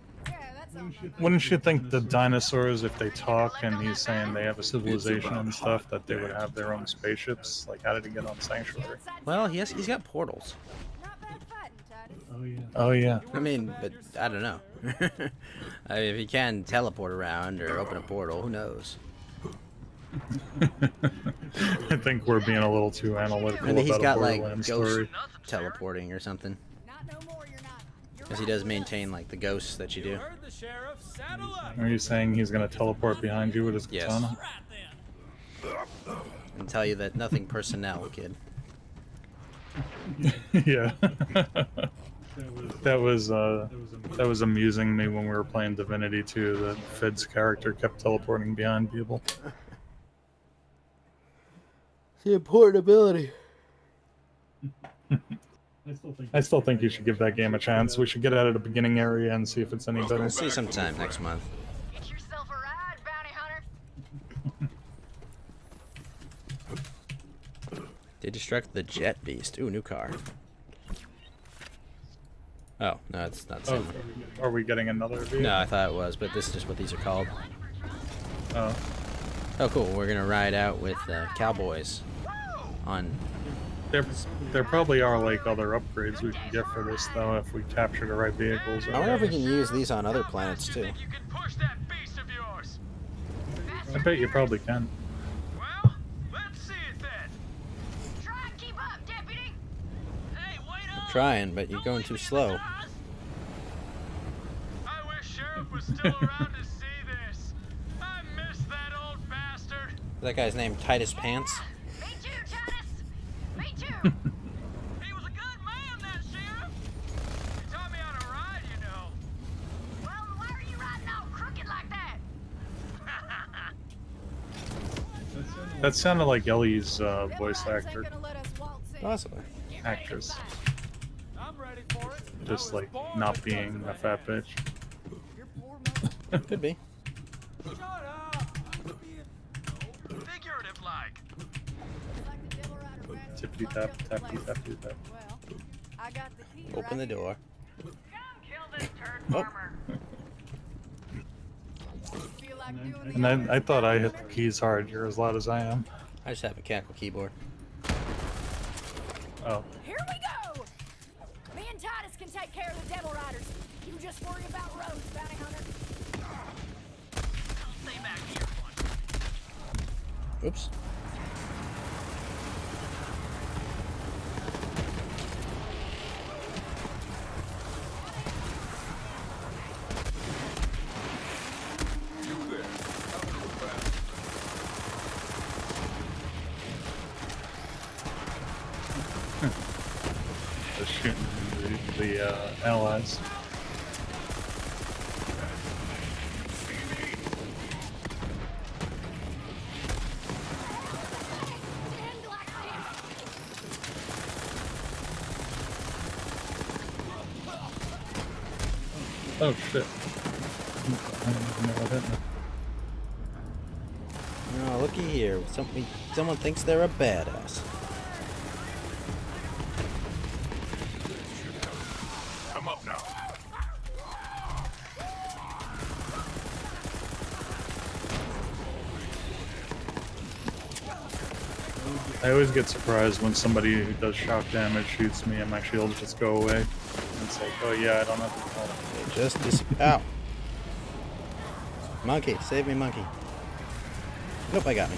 wouldn't you think the dinosaurs, if they talk and he's saying they have a civilization and stuff, that they would have their own spaceships? Like, how did he get on Sanctuary? Well, he's got portals. Oh yeah. I mean, but I don't know. I mean, if he can teleport around or open a portal, who knows? I think we're being a little too analytical Maybe he's about got a like Borderlands ghost story. teleporting or something. Because he does maintain like the ghosts that you do. Heard the sheriff. Saddle up. Are you saying he's gonna teleport behind you with his Yes. katana? And tell you that nothing personnel, kid. Yeah. That was amusing me when we were playing Divinity 2. The Fed's character kept teleporting behind people. The important ability. I still think you should give that game a chance. We should get out of the beginning area and see if it's any better. We'll see sometime next month. Get yourself a ride, bounty hunter. They destruct the jet beast. Ooh, new car. Oh, no, it's not the Oh, same. are we getting another vehicle? No, I thought it was, but this is just what these are called. Oh. Oh, cool. We're gonna ride out with cowboys on. There probably are like other upgrades we can get for this though if we capture the right vehicles. I wonder if we can use these on other planets too. You can push that beast of yours. I bet you probably can. Well, let's see it then. Try and keep up, deputy. Hey, wait up! Trying, but you're going too slow. I wish Sheriff was still around to see this. I miss that old bastard. That guy's name Titus Pants. Me too, Titus. Me too. He was a good man, that sheriff. He taught me how to ride, you know. Well, why are you riding all crooked like that? That sounded like Ellie's voice Devil Riders actor. ain't gonna let us waltz in. Possibly. Actress. I'm ready for it. Just I was like born not because being of a that. fat bitch. Your poor mother. Could be. Shut up. I'm being Figurative like. It's like the Devil Rider bastard Tippity locked tap, up the tappity place. tappity tap. Well, I got the key Open the right here. door. Come kill this turd Oh. farmer. Feel like doing the And honors I thought I hit of the keys hard. You're as loud as I am. I just have a mechanical keyboard. Oh. Here we go! Me and Titus can take care of the Devil Riders. You just worry about Rose, bounty hunter. stay back here. Oops. Just shooting the allies. Oh shit. I didn't know what hit me. Oh, looky here. Someone thinks they're a badass. Come up now. I always get surprised when somebody who does shock damage shoots me and my shields just go away. And it's like, oh yeah, I don't have to call. They just Ow. Monkey, save me, monkey. Nope, I got me.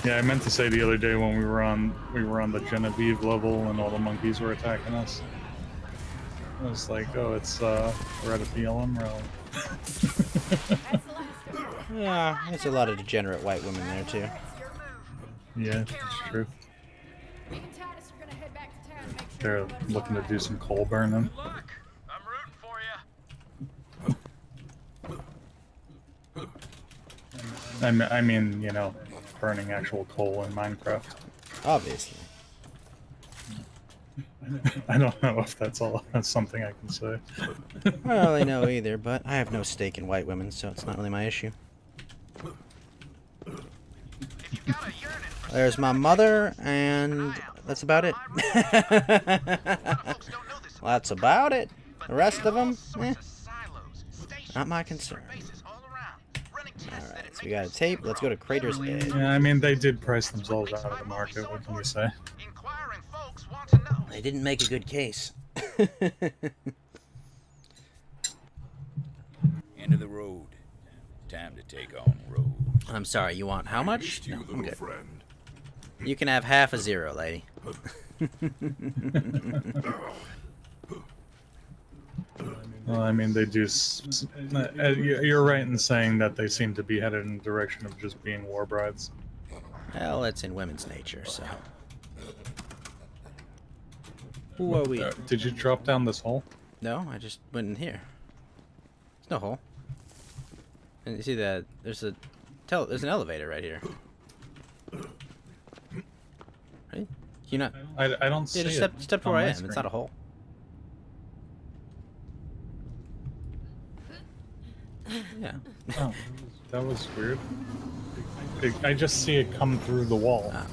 Yeah, I meant to say the other day when we were on the Genevieve level and all the monkeys were attacking us. I was like, oh, it's we're at a BLM rally. Yeah, there's a lot of degenerate white women there too. Yeah, it's true. Me and Titus are gonna head back to town and make sure They're everybody's looking to all do right. some coal burning. Good luck. I'm rooting for you. I mean, you know, burning actual coal in Minecraft. Obviously. I don't know if that's something I can say. I don't really know either, but I have no stake in white women, so it's not really my issue. If you've got a yearning for There's my mother, and that's about it. That's about it. The rest of them, not my concern. Alright, so we got a tape. Let's go to Crater's Edge. Yeah, I mean, they did price themselves out of the market. What can you say? inquiring folks want to know. They didn't make a good case. End of the road. Time to take on road. I'm sorry, you want how much? Missed you, No, I'm little good. friend. You can have half a zero, lady. Well, I mean, they do. You're right in saying that they seem to be headed in the direction of just being war brides. Well, it's in women's nature, so. Who are we? Did you drop down this hole? No, I just went in here. There's no hole. And you see that there's there's an elevator right here. Right? You not? I don't see Yeah, just it. step to on where I my am. It's screen. not a hole. Yeah. Oh, that was weird. I just see it come through the wall. Ah.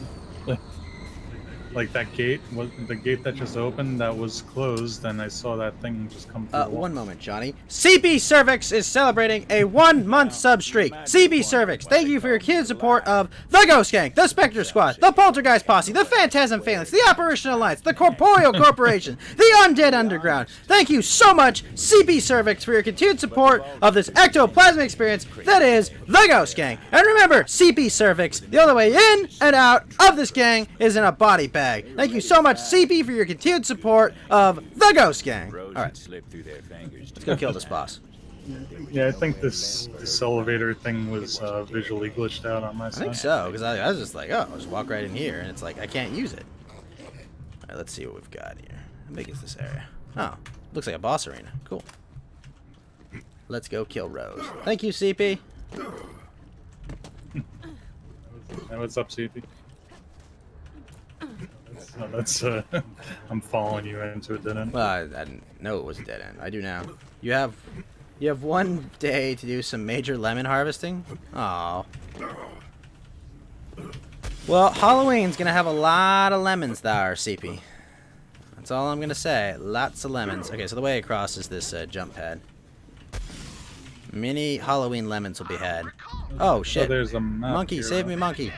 Like that gate, the gate that just opened that was closed, and I saw that thing just come through. One moment, Johnny. CB Cervix is celebrating a 1-month sub streak. CB Cervix, thank you for your continued support of the Ghost Gang, the Spectre Squad, the Poltergeist Posse, the Phantasm Phalanx, the Apparition Alliance, the Corporeal Corporation, the Undead Underground. Thank you so much, CB Cervix, for your continued support of this ectoplasmic experience that is the Ghost Gang. And remember, CB Cervix, the only way in and out of this gang is in a body bag. Thank you so much, CP, for your continued support of the Ghost Gang. Alright, let's go kill this boss. Yeah, I think this elevator thing was visually glitched out on my side. I think so, because I was just like, oh, I'll just walk right in here, and it's like, I can't use it. Alright, let's see what we've got here. How big is this area? Oh, looks like a boss arena. Cool. Let's go kill Rose. Thank you, CP. Hey, what's up, CP? That's I'm following you into a dead end. Well, I didn't know it was a dead end. I do now. You have 1 day to do some major lemon harvesting. Aw. Well, Halloween's gonna have a lot of lemons there, CP. That's all I'm gonna say. Lots of lemons. Okay, so the way across is this jump pad. Many Halloween lemons will be had. Oh shit! So there's a map monkey, here. save me, monkey!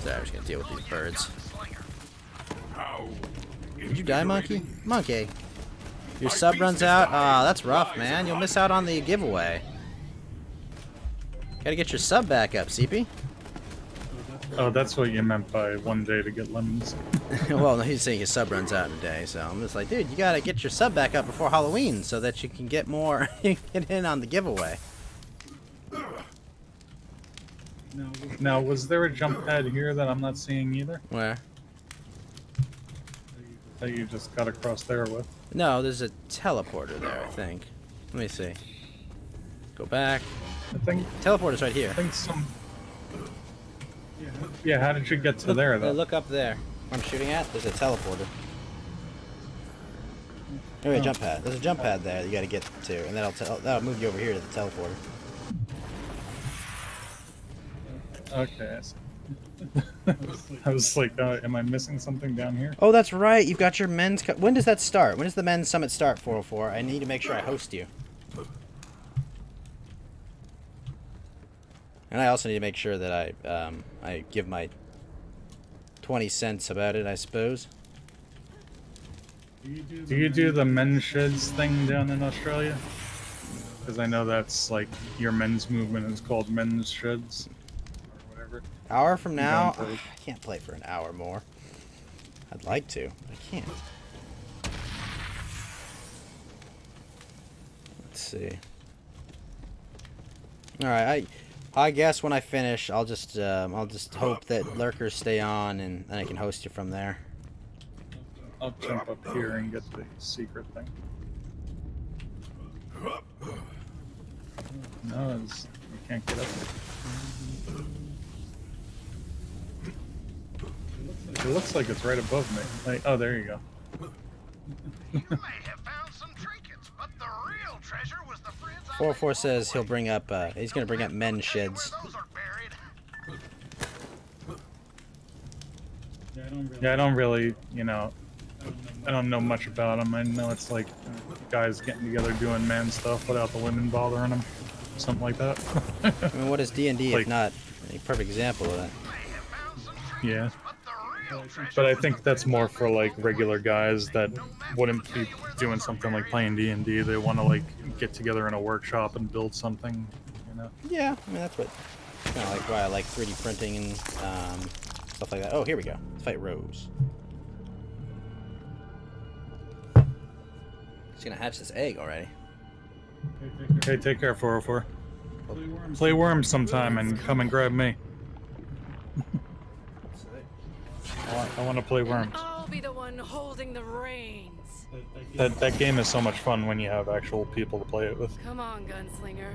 Sorry, I'm just gonna deal with these birds. Did you die, monkey? Monkey! Your sub runs out? Aw, that's rough, man. You'll miss out on the giveaway. Gotta get your sub back up, CP. Oh, that's what you meant by 1 day to get lemons. Well, no, he's saying his sub runs out in a day, so I'm just like, dude, you gotta get your sub back up before Halloween so that you can get more, get in on the giveaway. Now, was there a jump pad here that I'm not seeing either? Where? That you just got across there with? No, there's a teleporter there, I think. Let me see. Go back. I think Teleporter's right here. I think some. Yeah, how did you get to there though? Look up there. Where I'm shooting at, there's a teleporter. Anyway, jump pad. There's a jump pad there that you gotta get to, and that'll move you over here to the teleporter. Okay. I was like, am I missing something down here? Oh, that's right. You've got your men's. When does that start? When does the men's summit start? 404. I need to make sure I host you. And I also need to make sure that I give my 20 cents about it, I suppose. Do you do the men's sheds thing down in Australia? Because I know that's like your men's movement is called men's sheds. Or whatever. Hour from now? I can't play for an hour more. I'd like to, but I can't. Let's see. Alright, I guess when I finish, I'll just hope that lurkers stay on, and then I can host you from there. I'll jump up here and get the secret thing. No, you can't get up there. It looks like it's right above me. Like, oh, there you go. You may have found some trinkets, but the real treasure was the friends 404 says he'll bring up, he's gonna bring up men's sheds. Yeah, I don't really, you know, I don't know much about them. I know it's like guys getting together doing man stuff without the women bothering them. Something like that. I mean, what is D&D like, if not a perfect example of that? Yeah. But I think that's more for like regular guys that wouldn't be doing something like playing D&D. They want to like get together in a workshop and build something, you know? Yeah, I mean, that's what, kind of like why I like 3D printing and stuff like that. Oh, here we go. Let's fight Rose. She's gonna hatch this egg already. Okay, take care, 404. Play worms sometime and come and grab me. I want to play worms. I'll be the one holding the reins. That game is so much fun when you have actual people to play it with. Come on, gunslinger.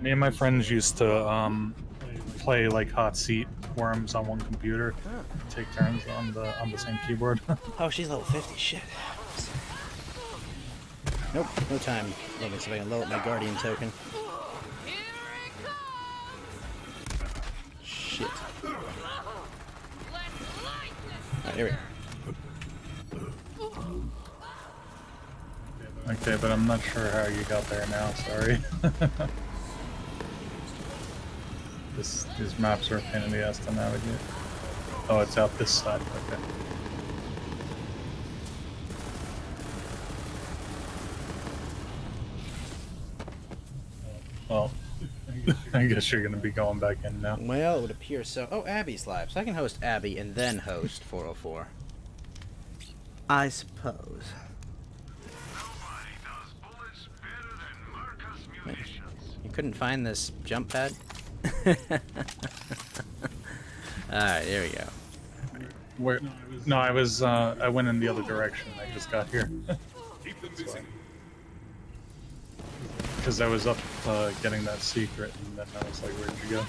Me and my friends used to play like hot seat worms on one computer. Take turns on the same keyboard. Oh, she's level 50. Shit. Nope, no time. Let me see if I can load up my guardian token. Alright, here we go. Okay, but I'm not sure how you got there now, sorry. These maps are a pain in the ass to navigate. Oh, it's out this side, okay. Well, I guess you're gonna be going back in now. Well, it would appear so. Oh, Abby's live. So I can host Abby and then host 404. I suppose. Wait, you couldn't find this jump pad? Alright, here we go. Where? No, I was. I went in the other direction. I just got here. Because I was up getting that secret, and then I was like, "Where'd you go?"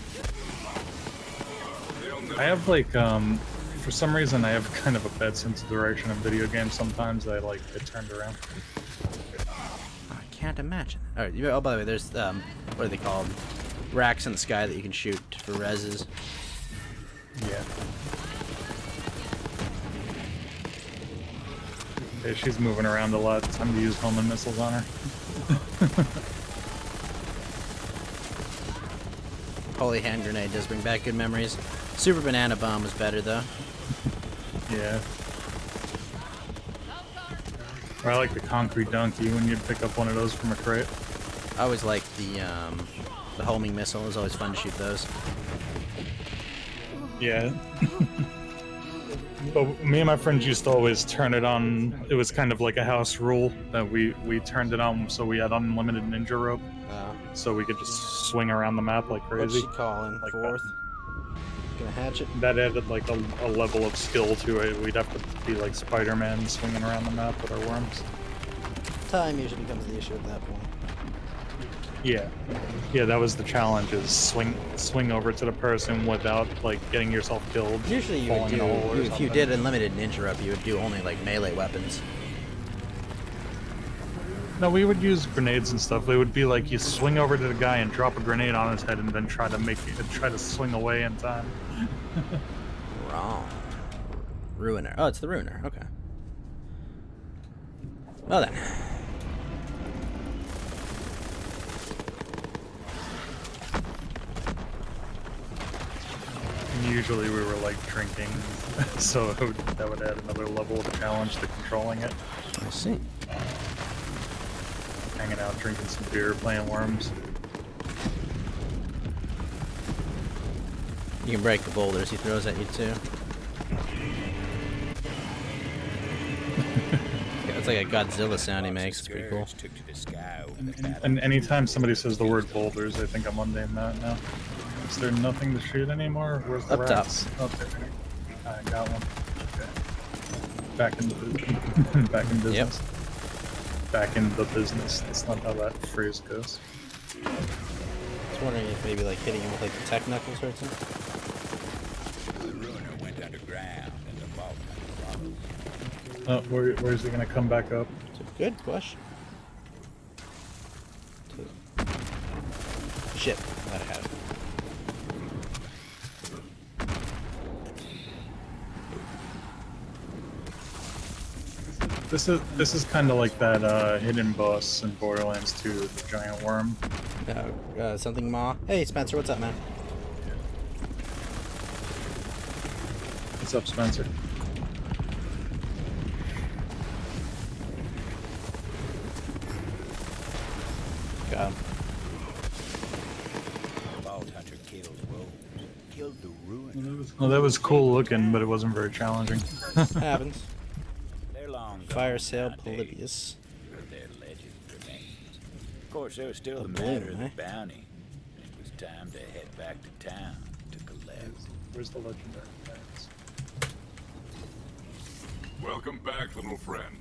I have like, for some reason, I have kind of a bad sense of direction in video games. Sometimes I like get turned around. I can't imagine. Alright, oh, by the way, there's what are they called? Racks in the sky that you can shoot for reses. Yeah. Okay, she's moving around a lot. Time to use homing missiles on her. Holy hand grenade does bring back good memories. Super banana bomb was better though. Yeah. Or I like the concrete donkey when you'd pick up one of those from a crate. I always liked the homing missile. It was always fun to shoot those. Yeah. But me and my friends used to always turn it on. It was kind of like a house rule that we turned it on so we had unlimited ninja rope. So we could just swing around the map like crazy. What's she calling? Like Fourth? Gonna hatch it? That added like a level of skill to it. We'd have to be like Spider-Man swinging around the map with our worms. Time usually becomes the issue at that point. Yeah. Yeah, that was the challenge, is swing over to the person without like getting yourself killed. Usually you would falling in a hole or do, if you something. did unlimited ninja rope, you would do only like melee weapons. No, we would use grenades and stuff. It would be like you swing over to the guy and drop a grenade on his head and then try to swing away in time. Wrong. Ruiner. Oh, it's the Ruiner. Okay. Well then. And usually we were like drinking, so that would add another level of challenge to controlling it. I see. Hanging out, drinking some beer, playing worms. You can break the boulders he throws at you too. Yeah, it's like a Godzilla sound he makes. It's pretty cool. And anytime somebody says the word boulders, I think I'm unnamed that now. Is there nothing to shoot anymore? Where's the Up top. rats? Okay, I got one. Okay. Back in the business. Yep. Back in the business. That's not how that phrase goes. I was wondering if maybe like hitting him with like the tech knuckles hurts him. The Ruiner went underground and the vault followed. Where's he gonna come back up? It's a good question. Shit, that I had. This is kind of like that hidden boss in Borderlands 2, the giant worm. Something Ma. Hey Spencer, what's up, man? What's up, Spencer? Got him. The vault hunter killed Rose, killed the Ruiner. Well, that was cool looking, but it wasn't very challenging. Happens. They're long gone Fire sale nowadays, Polybius. but their legend remains. Of course, there was still the balloon, matter of eh? the bounty. It was time to head back to town to collect. Where's the legendary plants? Welcome back, little friend.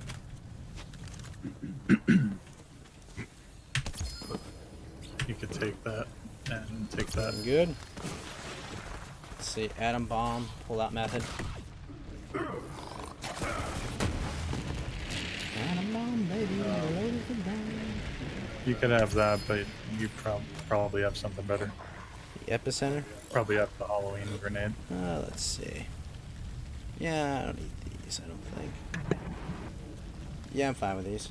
You could take that and take that. Good. Let's see, atom bomb, pull out method. Atom bomb, baby, load it down. You could have that, but you probably have something better. The epicenter. Probably have the Halloween grenade. Let's see. Yeah, I don't need these, I don't think. Yeah, I'm fine with these.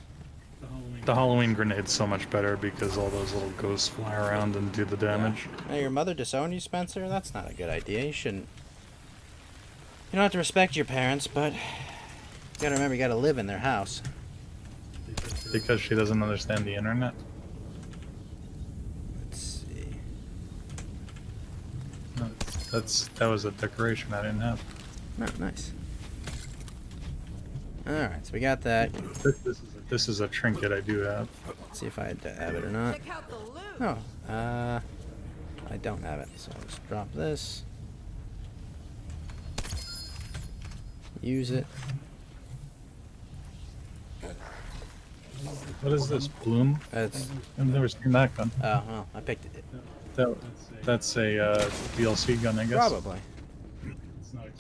The Halloween grenade's so much better because all those little ghosts fly around and do the damage. Hey, your mother disowned you, Spencer? That's not a good idea. You shouldn't... You don't have to respect your parents, but... You gotta remember, you gotta live in their house. Because she doesn't understand the internet. Let's see. No, that was a decoration I didn't have. Oh, nice. Alright, so we got that. This is a trinket I do have. Let's see if I have it or not. Check out the loot. No, I don't have it, so let's drop this. Use it. What is this, Bloom? That's... I've never seen that gun. Oh, well, I picked it. That's a DLC gun, I guess. Probably.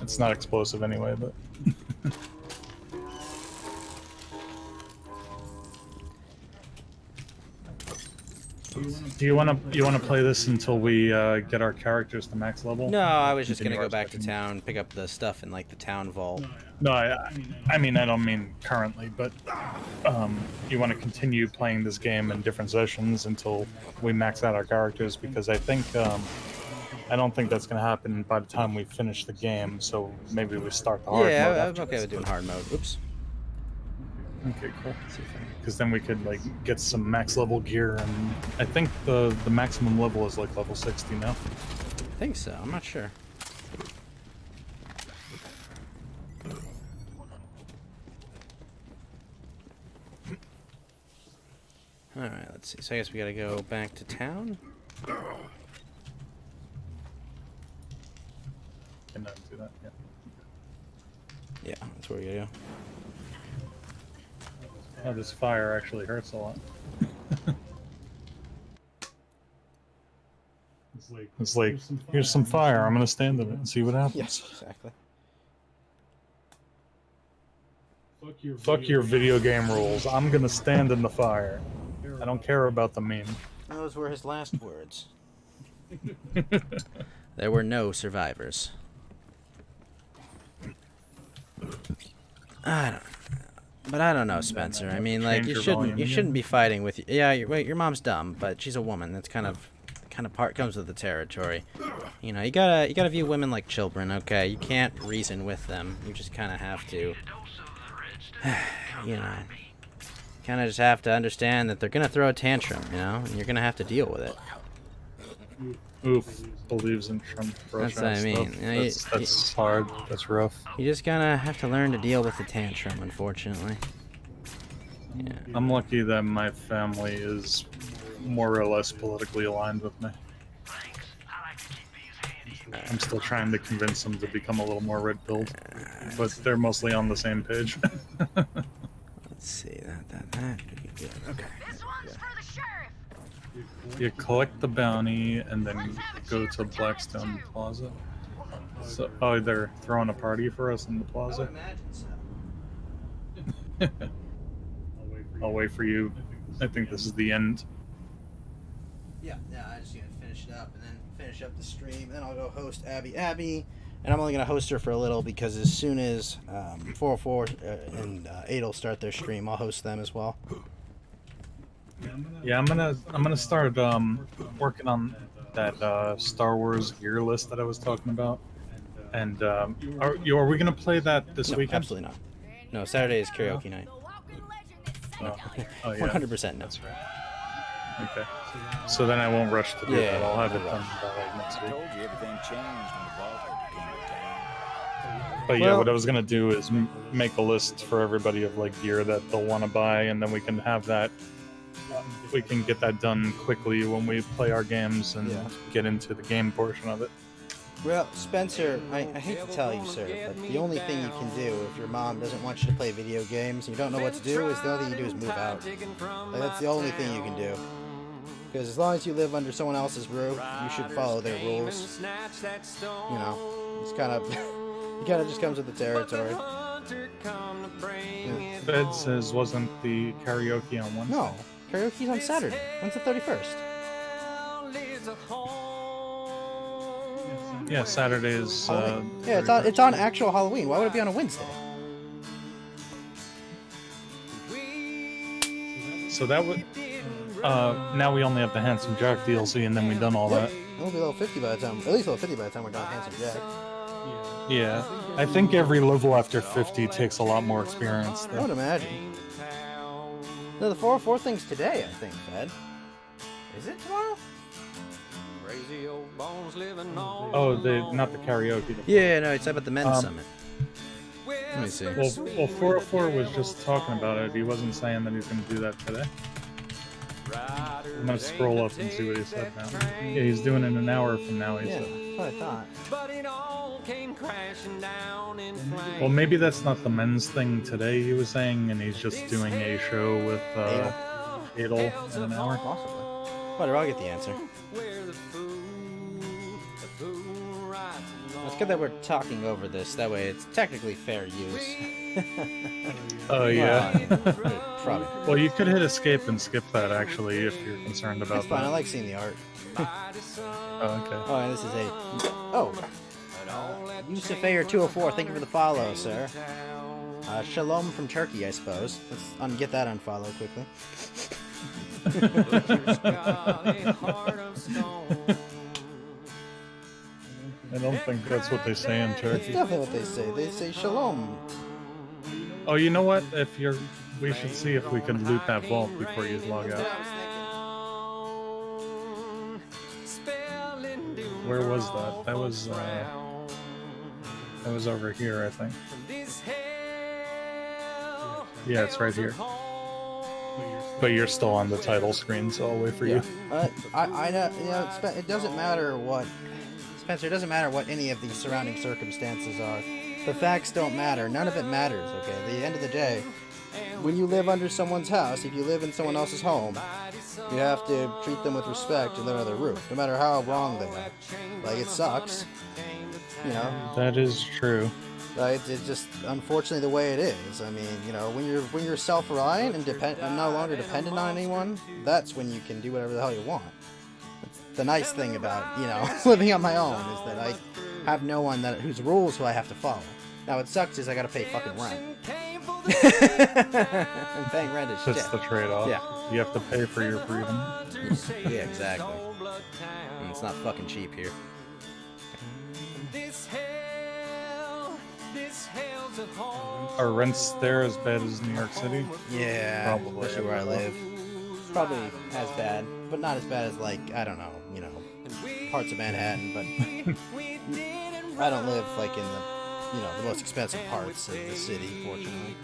It's not explosive anyway, but... Do you wanna play this until we get our characters to max level? No, I was just gonna Continue go our back to session? town, pick up the stuff in like the town vault. No, I mean I don't mean currently, but you want to continue playing this game in different sessions until we max out our characters, because I think I don't think that's gonna happen by the time we finish the game. So maybe we start the hard mode. Yeah, I'm after okay this, with doing but- hard mode. Oops. Okay, cool. Because then we could like get some max level gear, and I think the maximum level is like level 60 now. I think so. I'm not sure. Alright, let's see. So I guess we gotta go back to town. Can I do that? Yeah. Yeah, that's where we gotta go. Oh, this fire actually hurts a lot. It's like, here's some fire. I'm gonna stand in it and see what happens. Yes, exactly. Fuck your video game rules. I'm gonna stand in the fire. I don't care about the meme. Those were his last words. There were no survivors. I don't know, Spencer. I mean, like, you shouldn't be fighting with. Yeah, wait, your mom's dumb, but she's a woman. That's kind of part comes with the territory. You know, you gotta view women like children. Okay, you can't reason with them. You just kind of have to. You know, kind of just have to understand that they're gonna throw a tantrum. You know, and you're gonna have to deal with it. Oof, believes in Trump. That's what I mean. Stuff. You know, That's hard. That's rough. You just gonna have to learn to deal with the tantrum, unfortunately. Yeah. I'm lucky that my family is more or less politically aligned with me. I'm still trying to convince them to become a little more red-pilled, but they're mostly on the same page. Let's see that. Good. Okay. This one's for the sheriff. You collect the bounty and then go to Blackstone Plaza. So, oh, they're throwing a party for us in the plaza. I'll wait for you. I think this is the end. Yeah, I just gonna finish it up and then finish up the stream. Then I'll go host Abby, and I'm only gonna host her for a little because as soon as 404 and 8 will start their stream, I'll host them as well. Yeah, I'm gonna start working on that Star Wars gear list that I was talking about. And are we gonna play that this No, weekend? absolutely not. No, Saturday is karaoke night. Oh, yeah. 100% no. That's right. Okay. So then I won't rush to do Yeah, that. I'll have it no done rush. by like next I week. told you everything changed when the vault came to town. But yeah, Well- what I was gonna do is make a list for everybody of like gear that they'll want to buy, and then we can have that. We can get that done quickly when we play our games and Yeah. get into the game portion of it. Well, Spencer, I hate to tell you, sir, but the only thing you can do if your mom doesn't want you to play video games and you don't know what to do is the only thing you do is move out. Like, that's the only thing you can do. Because as long as you live under someone else's roof, you should follow their rules. You know, it's kind of, it kind of just comes with the territory. Fed says wasn't the karaoke on Wednesday? No, karaoke's on Saturday. When's the 31st? Yeah, Saturday is. Halloween. Yeah, it's on actual Halloween. Why would it be on a Wednesday? So that would. Now we only have the Handsome Jack DLC, and then we've done all that. It'll be level 50 by the time. At least level 50 by the time we're done with Handsome Jack. Yeah, I think every level after 50 takes a lot more experience. I would imagine. No, the 404 thing's today, I think, Fed. Is it tomorrow? Oh, not the karaoke. Yeah, no, it's about the men's summit. Let me see. Well, 404 was just talking about it. He wasn't saying that he's going to do that today. I'm going to scroll up and see what he said now. Yeah, he's doing it an hour from now, he said. That's what I thought. Well, maybe that's not the men's thing today, he was saying, and he's just doing a show with Adel in an hour. Possibly. Whatever, I'll get the answer. It's good that we're talking over this. That way it's technically fair use. Oh, yeah. Probably. Well, you could hit escape and skip that, actually, if you're concerned about That's fine. that. I like seeing the art. Oh, okay. Oh, and this is a... Oh! Yusufayer 204, thank you for the follow, sir. Shalom from Turkey, I suppose. Let's get that unfollow quickly. I don't think that's what they say in That's Turkey. definitely what they say. They say shalom. Oh, you know what? We should see if we can loot that vault before you log out. Where was that? That was over here, I think. Yeah, it's right here. But you're still on the title screen, so I'll wait for you. I know. You know, it doesn't matter what, Spencer. It doesn't matter what any of the surrounding circumstances are. The facts don't matter. None of it matters. Okay. At the end of the day, when you live under someone's house, if you live in someone else's home, you have to treat them with respect and live under their roof, no matter how wrong they are. Like, it sucks, you know. That is true. It's just unfortunately the way it is. I mean, you know, when you're self-reliant and no longer dependent on anyone, that's when you can do whatever the hell you want. The nice thing about, you know, living on my own is that I have no one whose rules who I have to follow. Now, what sucks is I gotta pay fucking rent. And paying rent is shit. That's the trade-off. Yeah. You have to pay for your freedom. Yeah, exactly. And it's not fucking cheap here. Are rents there as bad as New York City? Yeah, Probably. especially where I live. Probably as bad, but not as bad as, like, I don't know, you know, parts of Manhattan, but I don't live, like, in the, you know, the most expensive parts of the city, fortunately.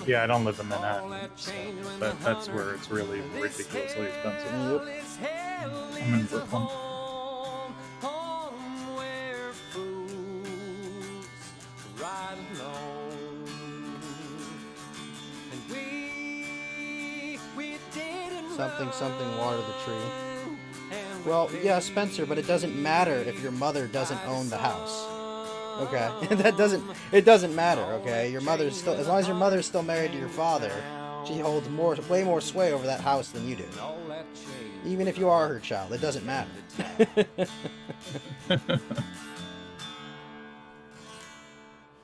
Yeah, I don't live in Manhattan, so that's where it's really ridiculously expensive. Yep. I'm in Brooklyn. Something, water the tree. Well, yeah, Spencer, but it doesn't matter if your mother doesn't own the house. Okay? It doesn't matter, okay? Your mother's still, as long as your mother's still married to your father, she holds way more sway over that house than you do. Even if you are her child, it doesn't matter.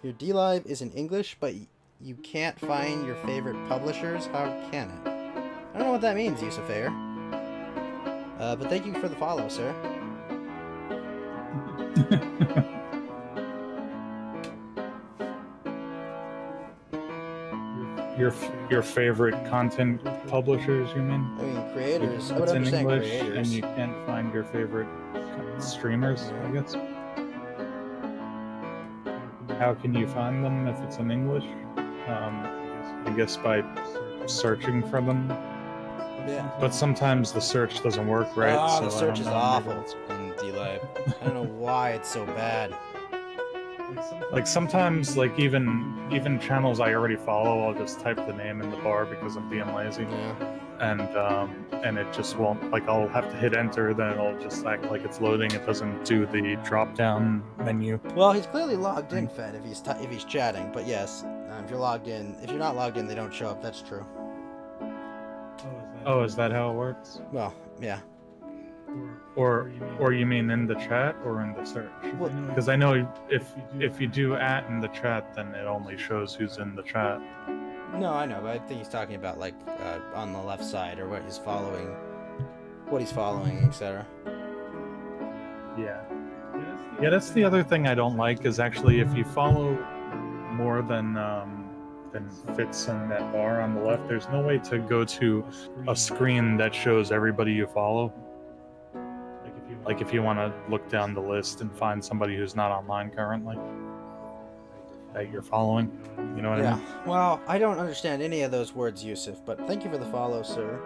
Your D-Live is in English, but you can't find your favorite publishers? How can it? I don't know what that means, Yusufair. But thank you for the follow, sir. Your favorite content publishers, you mean? I mean, creators. I would It's in understand English, creators. and you can't find your favorite streamers, I guess. How can you find them if it's in English? I guess by searching for them. Yeah. But sometimes the search doesn't work, right? Oh, So the I search don't is know, awful maybe it's- in D-Live. I don't know why it's so bad. Like sometimes, like even channels I already follow, I'll just type the name in the bar because I'm being lazy, Yeah. and it just won't. Like I'll have to hit enter, then it'll just act like it's loading. It doesn't do the drop down menu. Well, he's clearly logged in, Fed, if he's chatting. But yes, if you're logged in, if you're not logged in, they don't show up. That's true. Oh, is that how it works? Well, yeah. Or you mean in the chat or in the search? Because I know if you do @ in the chat, then it only shows who's in the chat. No, I know, but I think he's talking about like on the left side or what he's following, etc. Yeah. Yeah, that's the other thing I don't like is actually if you follow more than fits in that bar on the left, there's no way to go to a screen that shows everybody you follow. Like if you want to look down the list and find somebody who's not online currently that you're following, you know what I mean? Well, I don't understand any of those words, Yusuf, but thank you for the follow, sir.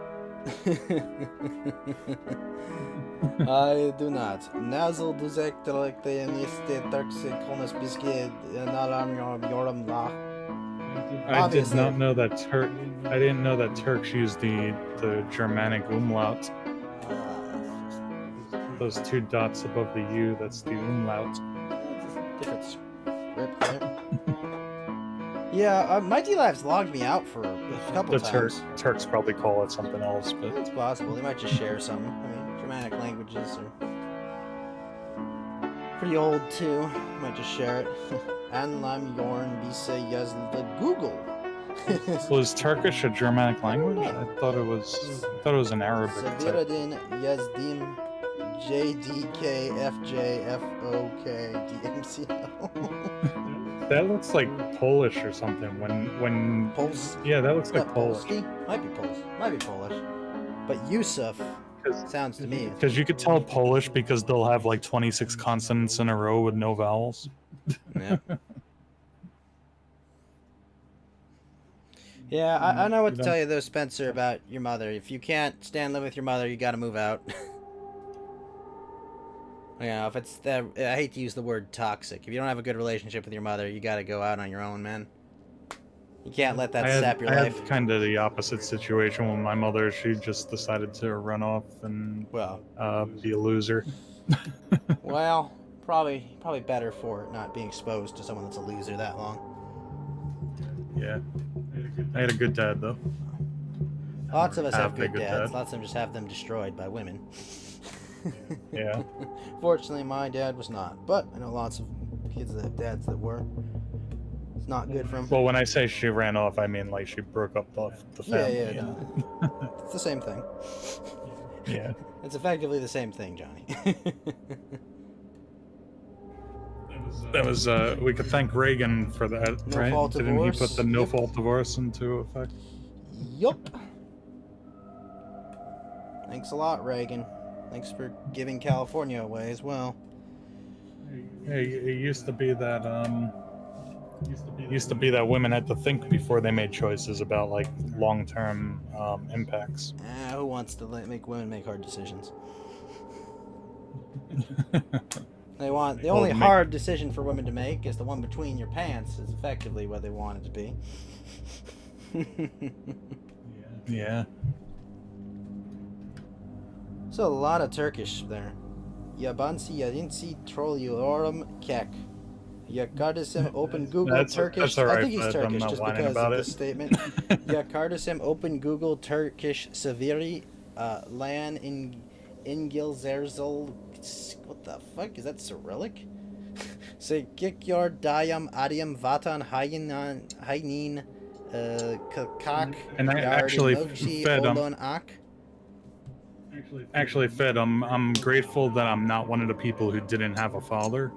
I do not. Nasal duzek telekte niste tarkse konas biscuit nalam yorum la. I did not know that I didn't know that Turks use the Germanic umlaut. Those 2 dots above the U, that's the umlaut. Different script there. Yeah, Mighty Labs logged me out for a couple times. Turks probably call it something else, but it's possible. They might just share some. I mean, Germanic languages are pretty old too. Might just share it. Anlam Yorn Bisa Yazda Google. Was Turkish a Germanic language? I thought it was an Arabic type. Saviradin Yazdim JDKFJFOKDMCL. That looks like Polish or something. When Poles? Yeah, that looks like Polish. Might be Polish. Might be Polish. But Yusuf sounds to me. Because you could tell Polish because they'll have like 26 consonants in a row with no vowels. Yeah. Yeah, I know what to tell you though, Spencer, about your mother. If you can't stand living with your mother, you gotta move out. You know, if it's that, I hate to use the word toxic. If you don't have a good relationship with your mother, you gotta go out on your own, man. You can't let that sap your life. I had kind of the opposite situation with my mother. She just decided to run off and be a loser. Well, probably better for not being exposed to someone that's a loser that long. Yeah. I had a good dad, though. Lots of us have good dads. Lots of them just have them destroyed by women. Yeah. Fortunately, my dad was not. But I know lots of kids that have dads that were. It's not good for them. Well, when I say she ran off, I mean like she broke up the family. Yeah. No. It's the same thing. Yeah. It's effectively the same thing, Johnny. That was we could thank Reagan for that, right? No-fault Didn't divorce. he put the no-fault divorce into effect? Yup. Thanks a lot, Reagan. Thanks for giving California away as well. Hey, it used to be that women had to think before they made choices about like long-term impacts. Who wants to make women make hard decisions? The only hard decision for women to make is the one between your pants. Is effectively what they want it to be. Yeah. So a lot of Turkish there. Yabansi yadinsi trolluorum kek. Yakardasim open Google Turkish. That's right, I think he's Turkish just because of this statement. Yakardasim open Google Turkish Saviri lan Ingilzerzel. What the fuck is that, Cyrillic? Say Gikyar Dayam Adiam Vatan Hainin Kakak. And I actually fed him. Actually fed him. I'm grateful that I'm not one of the people who didn't have a father.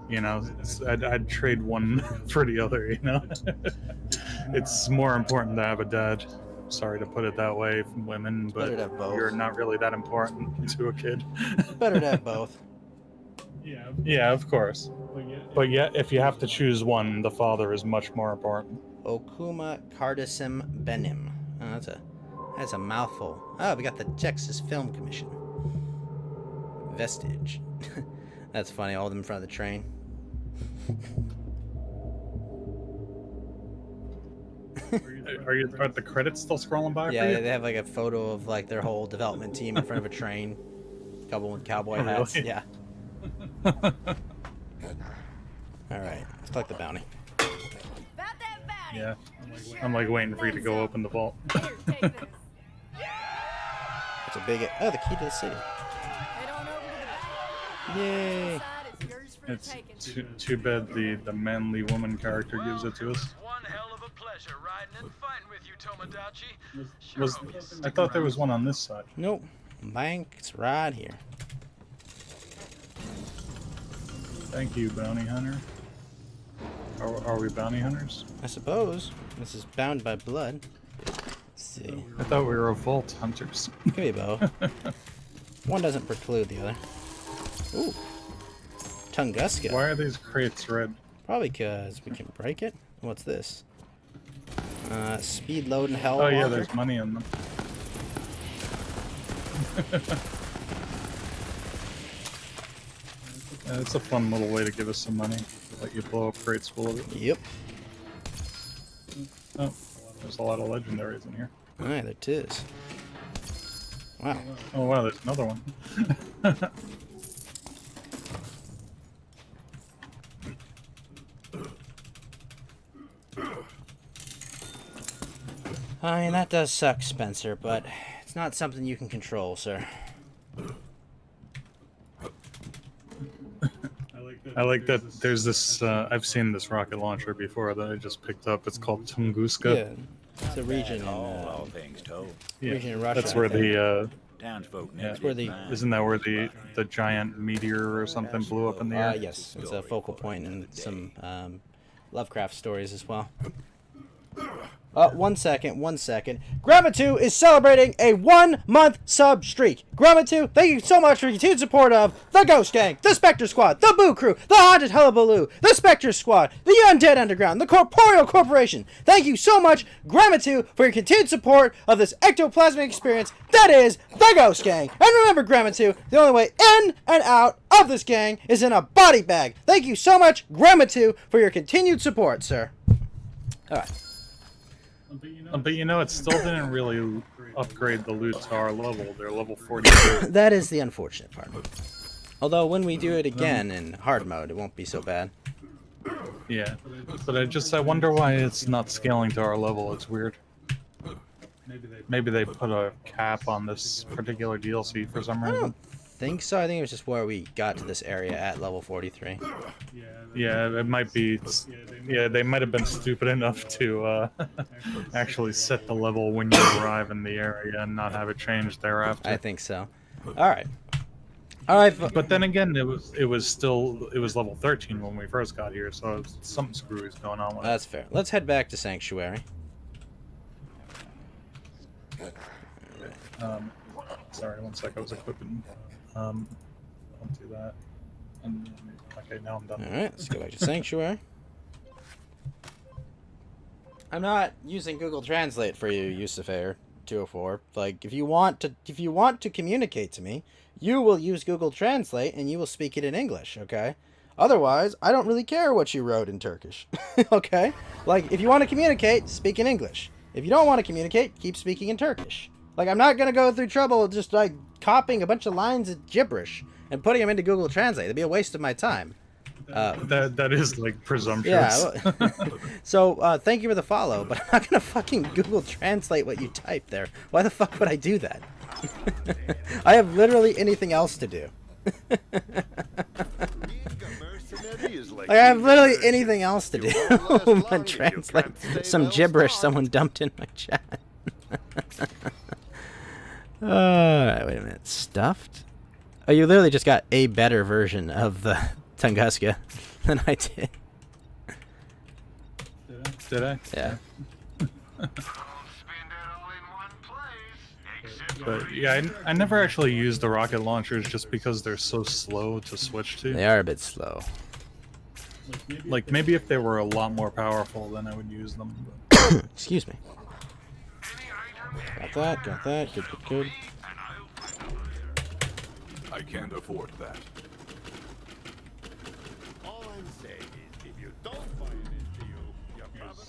You know, I'd trade one for the other, you know? It's more important to have a dad. Sorry to put it that way from women, but you're not really that important to a kid. Better to have both. Yeah, of course. But yet, if you have to choose one, the father is much more important. Okuma Kardasim Benim. Oh, that's a mouthful. Oh, we got the Texas Film Commission. Vestige. That's funny, all of them in front of the train. Are the credits still scrolling by? Yeah, for you? they have like a photo of like their whole development team in front of a train. A couple with cowboy hats. Really? Yeah. Alright, let's collect the bounty. Yeah. I'm like waiting for you to go open the vault. It's a big... Oh, the key to the city. Yay! Side is yours for the It's taking. too bad the manly woman character gives it to us. One hell of a pleasure riding and fighting with you, Tomodachi. Sure Was hope you stick I thought there around. was one on this side. Nope. Bank's right here. Thank you, bounty hunter. Are we bounty hunters? I suppose. This is bound by blood. Let's see. I thought we were vault hunters. Could be both. One doesn't preclude the other. Ooh. Tunguska. Why are these crates red? Probably because we can break it. What's this? Speed load and hell. Oh yeah, walker. there's money in them. It's a fun little way to give us some money. Let you blow up crates full of it. Yep. Oh, there's a lot of legendaries in here. Alright, there it is. Wow. Oh wow, there's another one. I mean, that does suck, Spencer, but it's not something you can control, sir. I like that there's this, I've seen this rocket launcher before that I just picked up. It's called Tunguska. Yeah, it's a region in, All things told. region in Russia. That's I where think. the, Townsfolk yeah, never where did the- mind. isn't that where the giant meteor or something blew up in the air? Yes, it's a focal point in some Lovecraft stories as well. 1 second, 1 second. Grandma2 is celebrating a 1-month sub streak. Grandma2, thank you so much for your continued support of the Ghost Gang, the Spectre Squad, the Boo Crew, the Haunted Hullabaloo, the Spectre Squad, the Undead Underground, the Corporeal Corporation. Thank you so much, Grandma2, for your continued support of this ectoplasmic experience that is the Ghost Gang. And remember, Grandma2, the only way in and out of this gang is in a body bag. Thank you so much, Grandma2, for your continued support, sir. All right. But you know, it still didn't really upgrade the loot to our level. They're level 42. That is the unfortunate part. Although when we do it again in hard mode, it won't be so bad. Yeah, but I wonder why it's not scaling to our level. It's weird. Maybe they put a cap on this particular DLC for some I reason. don't think so. I think it was just where we got to this area at level 43. Yeah, it might be. Yeah, they might have been stupid enough to actually set the level when you arrive in the area and not have it change thereafter. I think so. All right. All right. But then again, it was level 13 when we first got here, so something screwy is going on with it. That's fair. Let's head back to Sanctuary. Sorry, 1 sec. I was equipping. Don't do that. And, okay, now I'm done. All right. Let's go back to Sanctuary. I'm not using Google Translate for you, Yusufair 204. Like, if you want to communicate to me, you will use Google Translate and you will speak it in English. Okay. Otherwise, I don't really care what you wrote in Turkish. Okay. Like, if you want to communicate, speak in English. If you don't want to communicate, keep speaking in Turkish. Like, I'm not gonna go through trouble just like copying a bunch of lines of gibberish and putting them into Google Translate. It'd be a waste of my time. That is like presumptuous. Yeah. So thank you for the follow, but I'm not gonna fucking Google Translate what you type there. Why the fuck would I do that? I have literally anything else to do. Like, I have literally anything else to do but translate some gibberish someone dumped in my chat. Alright, wait a minute. Stuffed? Oh, you literally just got a better version of the Tunguska than I did. Did I? Yeah. But yeah, I never actually used the rocket launchers just because they're so slow to switch to. They are a bit slow. Like maybe if they were a lot more powerful, then I would use them. Excuse me. Got that. Good. I can't afford that.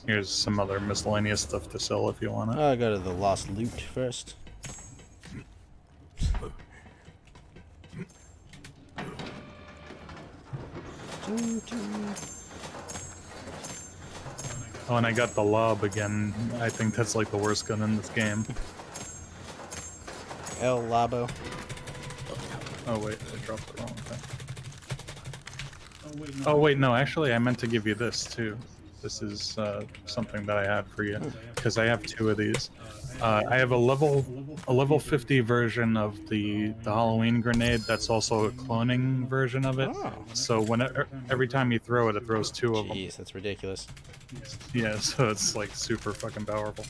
Here's some other miscellaneous stuff to sell if you want it. I'll go to the lost loot first. Oh, and I got the lob again. I think that's like the worst gun in this game. El Labo. Oh wait, I dropped the wrong thing. Oh wait, no. Actually, I meant to give you this too. This is something that I had for you because I have 2 of these. I have a level 50 version of the Halloween grenade. That's also a cloning version of it. Oh. So every time you throw it, it throws 2 of them. Jeez, that's ridiculous. Yeah, so it's like super fucking powerful.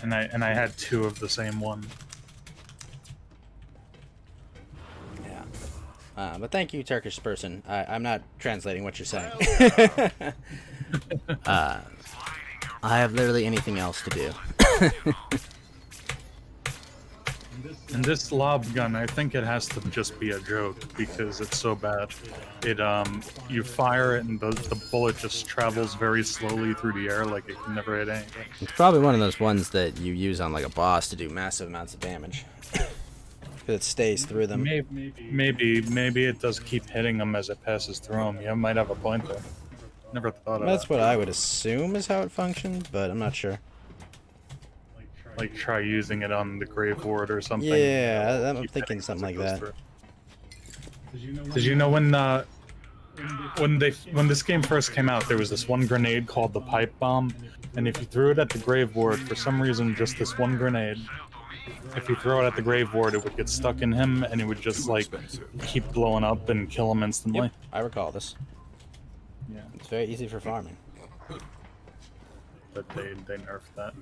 And I had 2 of the same one. Yeah. But thank you, Turkish person. I'm not translating what you're saying. I have literally anything else to do. And this lob gun, I think it has to just be a joke because it's so bad. It you fire it and the bullet just travels very slowly through the air, like it can never hit anything. It's probably one of those ones that you use on like a boss to do massive amounts of damage. Because it stays through them. Maybe it does keep hitting them as it passes through them. You might have a point there. Never thought of That's that. what I would assume is how it functions, but I'm not sure. Like try using it on the grave ward or something. Yeah, I'm Keep thinking hitting something as it like goes that. through. Did you know when this game first came out, there was this one grenade called the pipe bomb, and if you threw it at the grave ward, for some reason, just this one grenade, if you throw it at the grave ward, it would get stuck in him, and it would just like keep blowing up and kill him instantly. Yep, I recall this. Yeah, It's very easy for farming. but they nerfed that.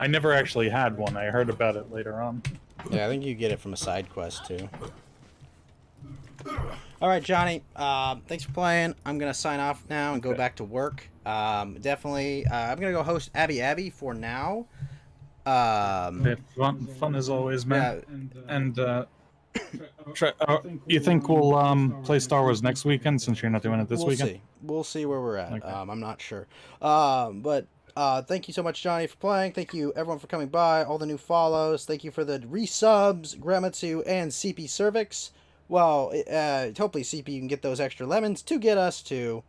I never actually had one. I heard about it later on. Yeah, I think you get it from a side quest too. All right, Johnny. Thanks for playing. I'm gonna sign off now and go back to work. Definitely. I'm gonna go host Abby for now. Fun as always, man. Yeah. And you think we'll play Star Wars next weekend since you're not doing it this weekend? We'll see where we're at. Okay. I'm not sure. But thank you so much, Johnny, for playing. Thank you, everyone, for coming by. All the new follows. Thank you for the resubs, Gramatsu and CP Cervix. Well, hopefully CP you can get those extra lemons to get us to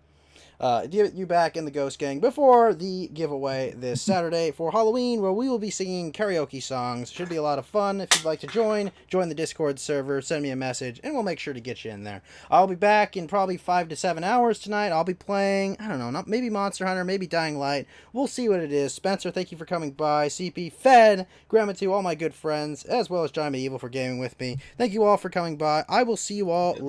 get you back in the Ghost Gang before the giveaway this Saturday for Halloween, where we will be singing karaoke songs. Should be a lot of fun. If you'd like to join the Discord server, send me a message, and we'll make sure to get you in there. I'll be back in probably 5 to 7 hours tonight. I'll be playing, I don't know, maybe Monster Hunter, maybe Dying Light. We'll see what it is. Spencer, thank you for coming by. CP, Fed, Grandma 2, all my good friends, as well as John Medieval for gaming with me. Thank you all for coming by. I will see you all later.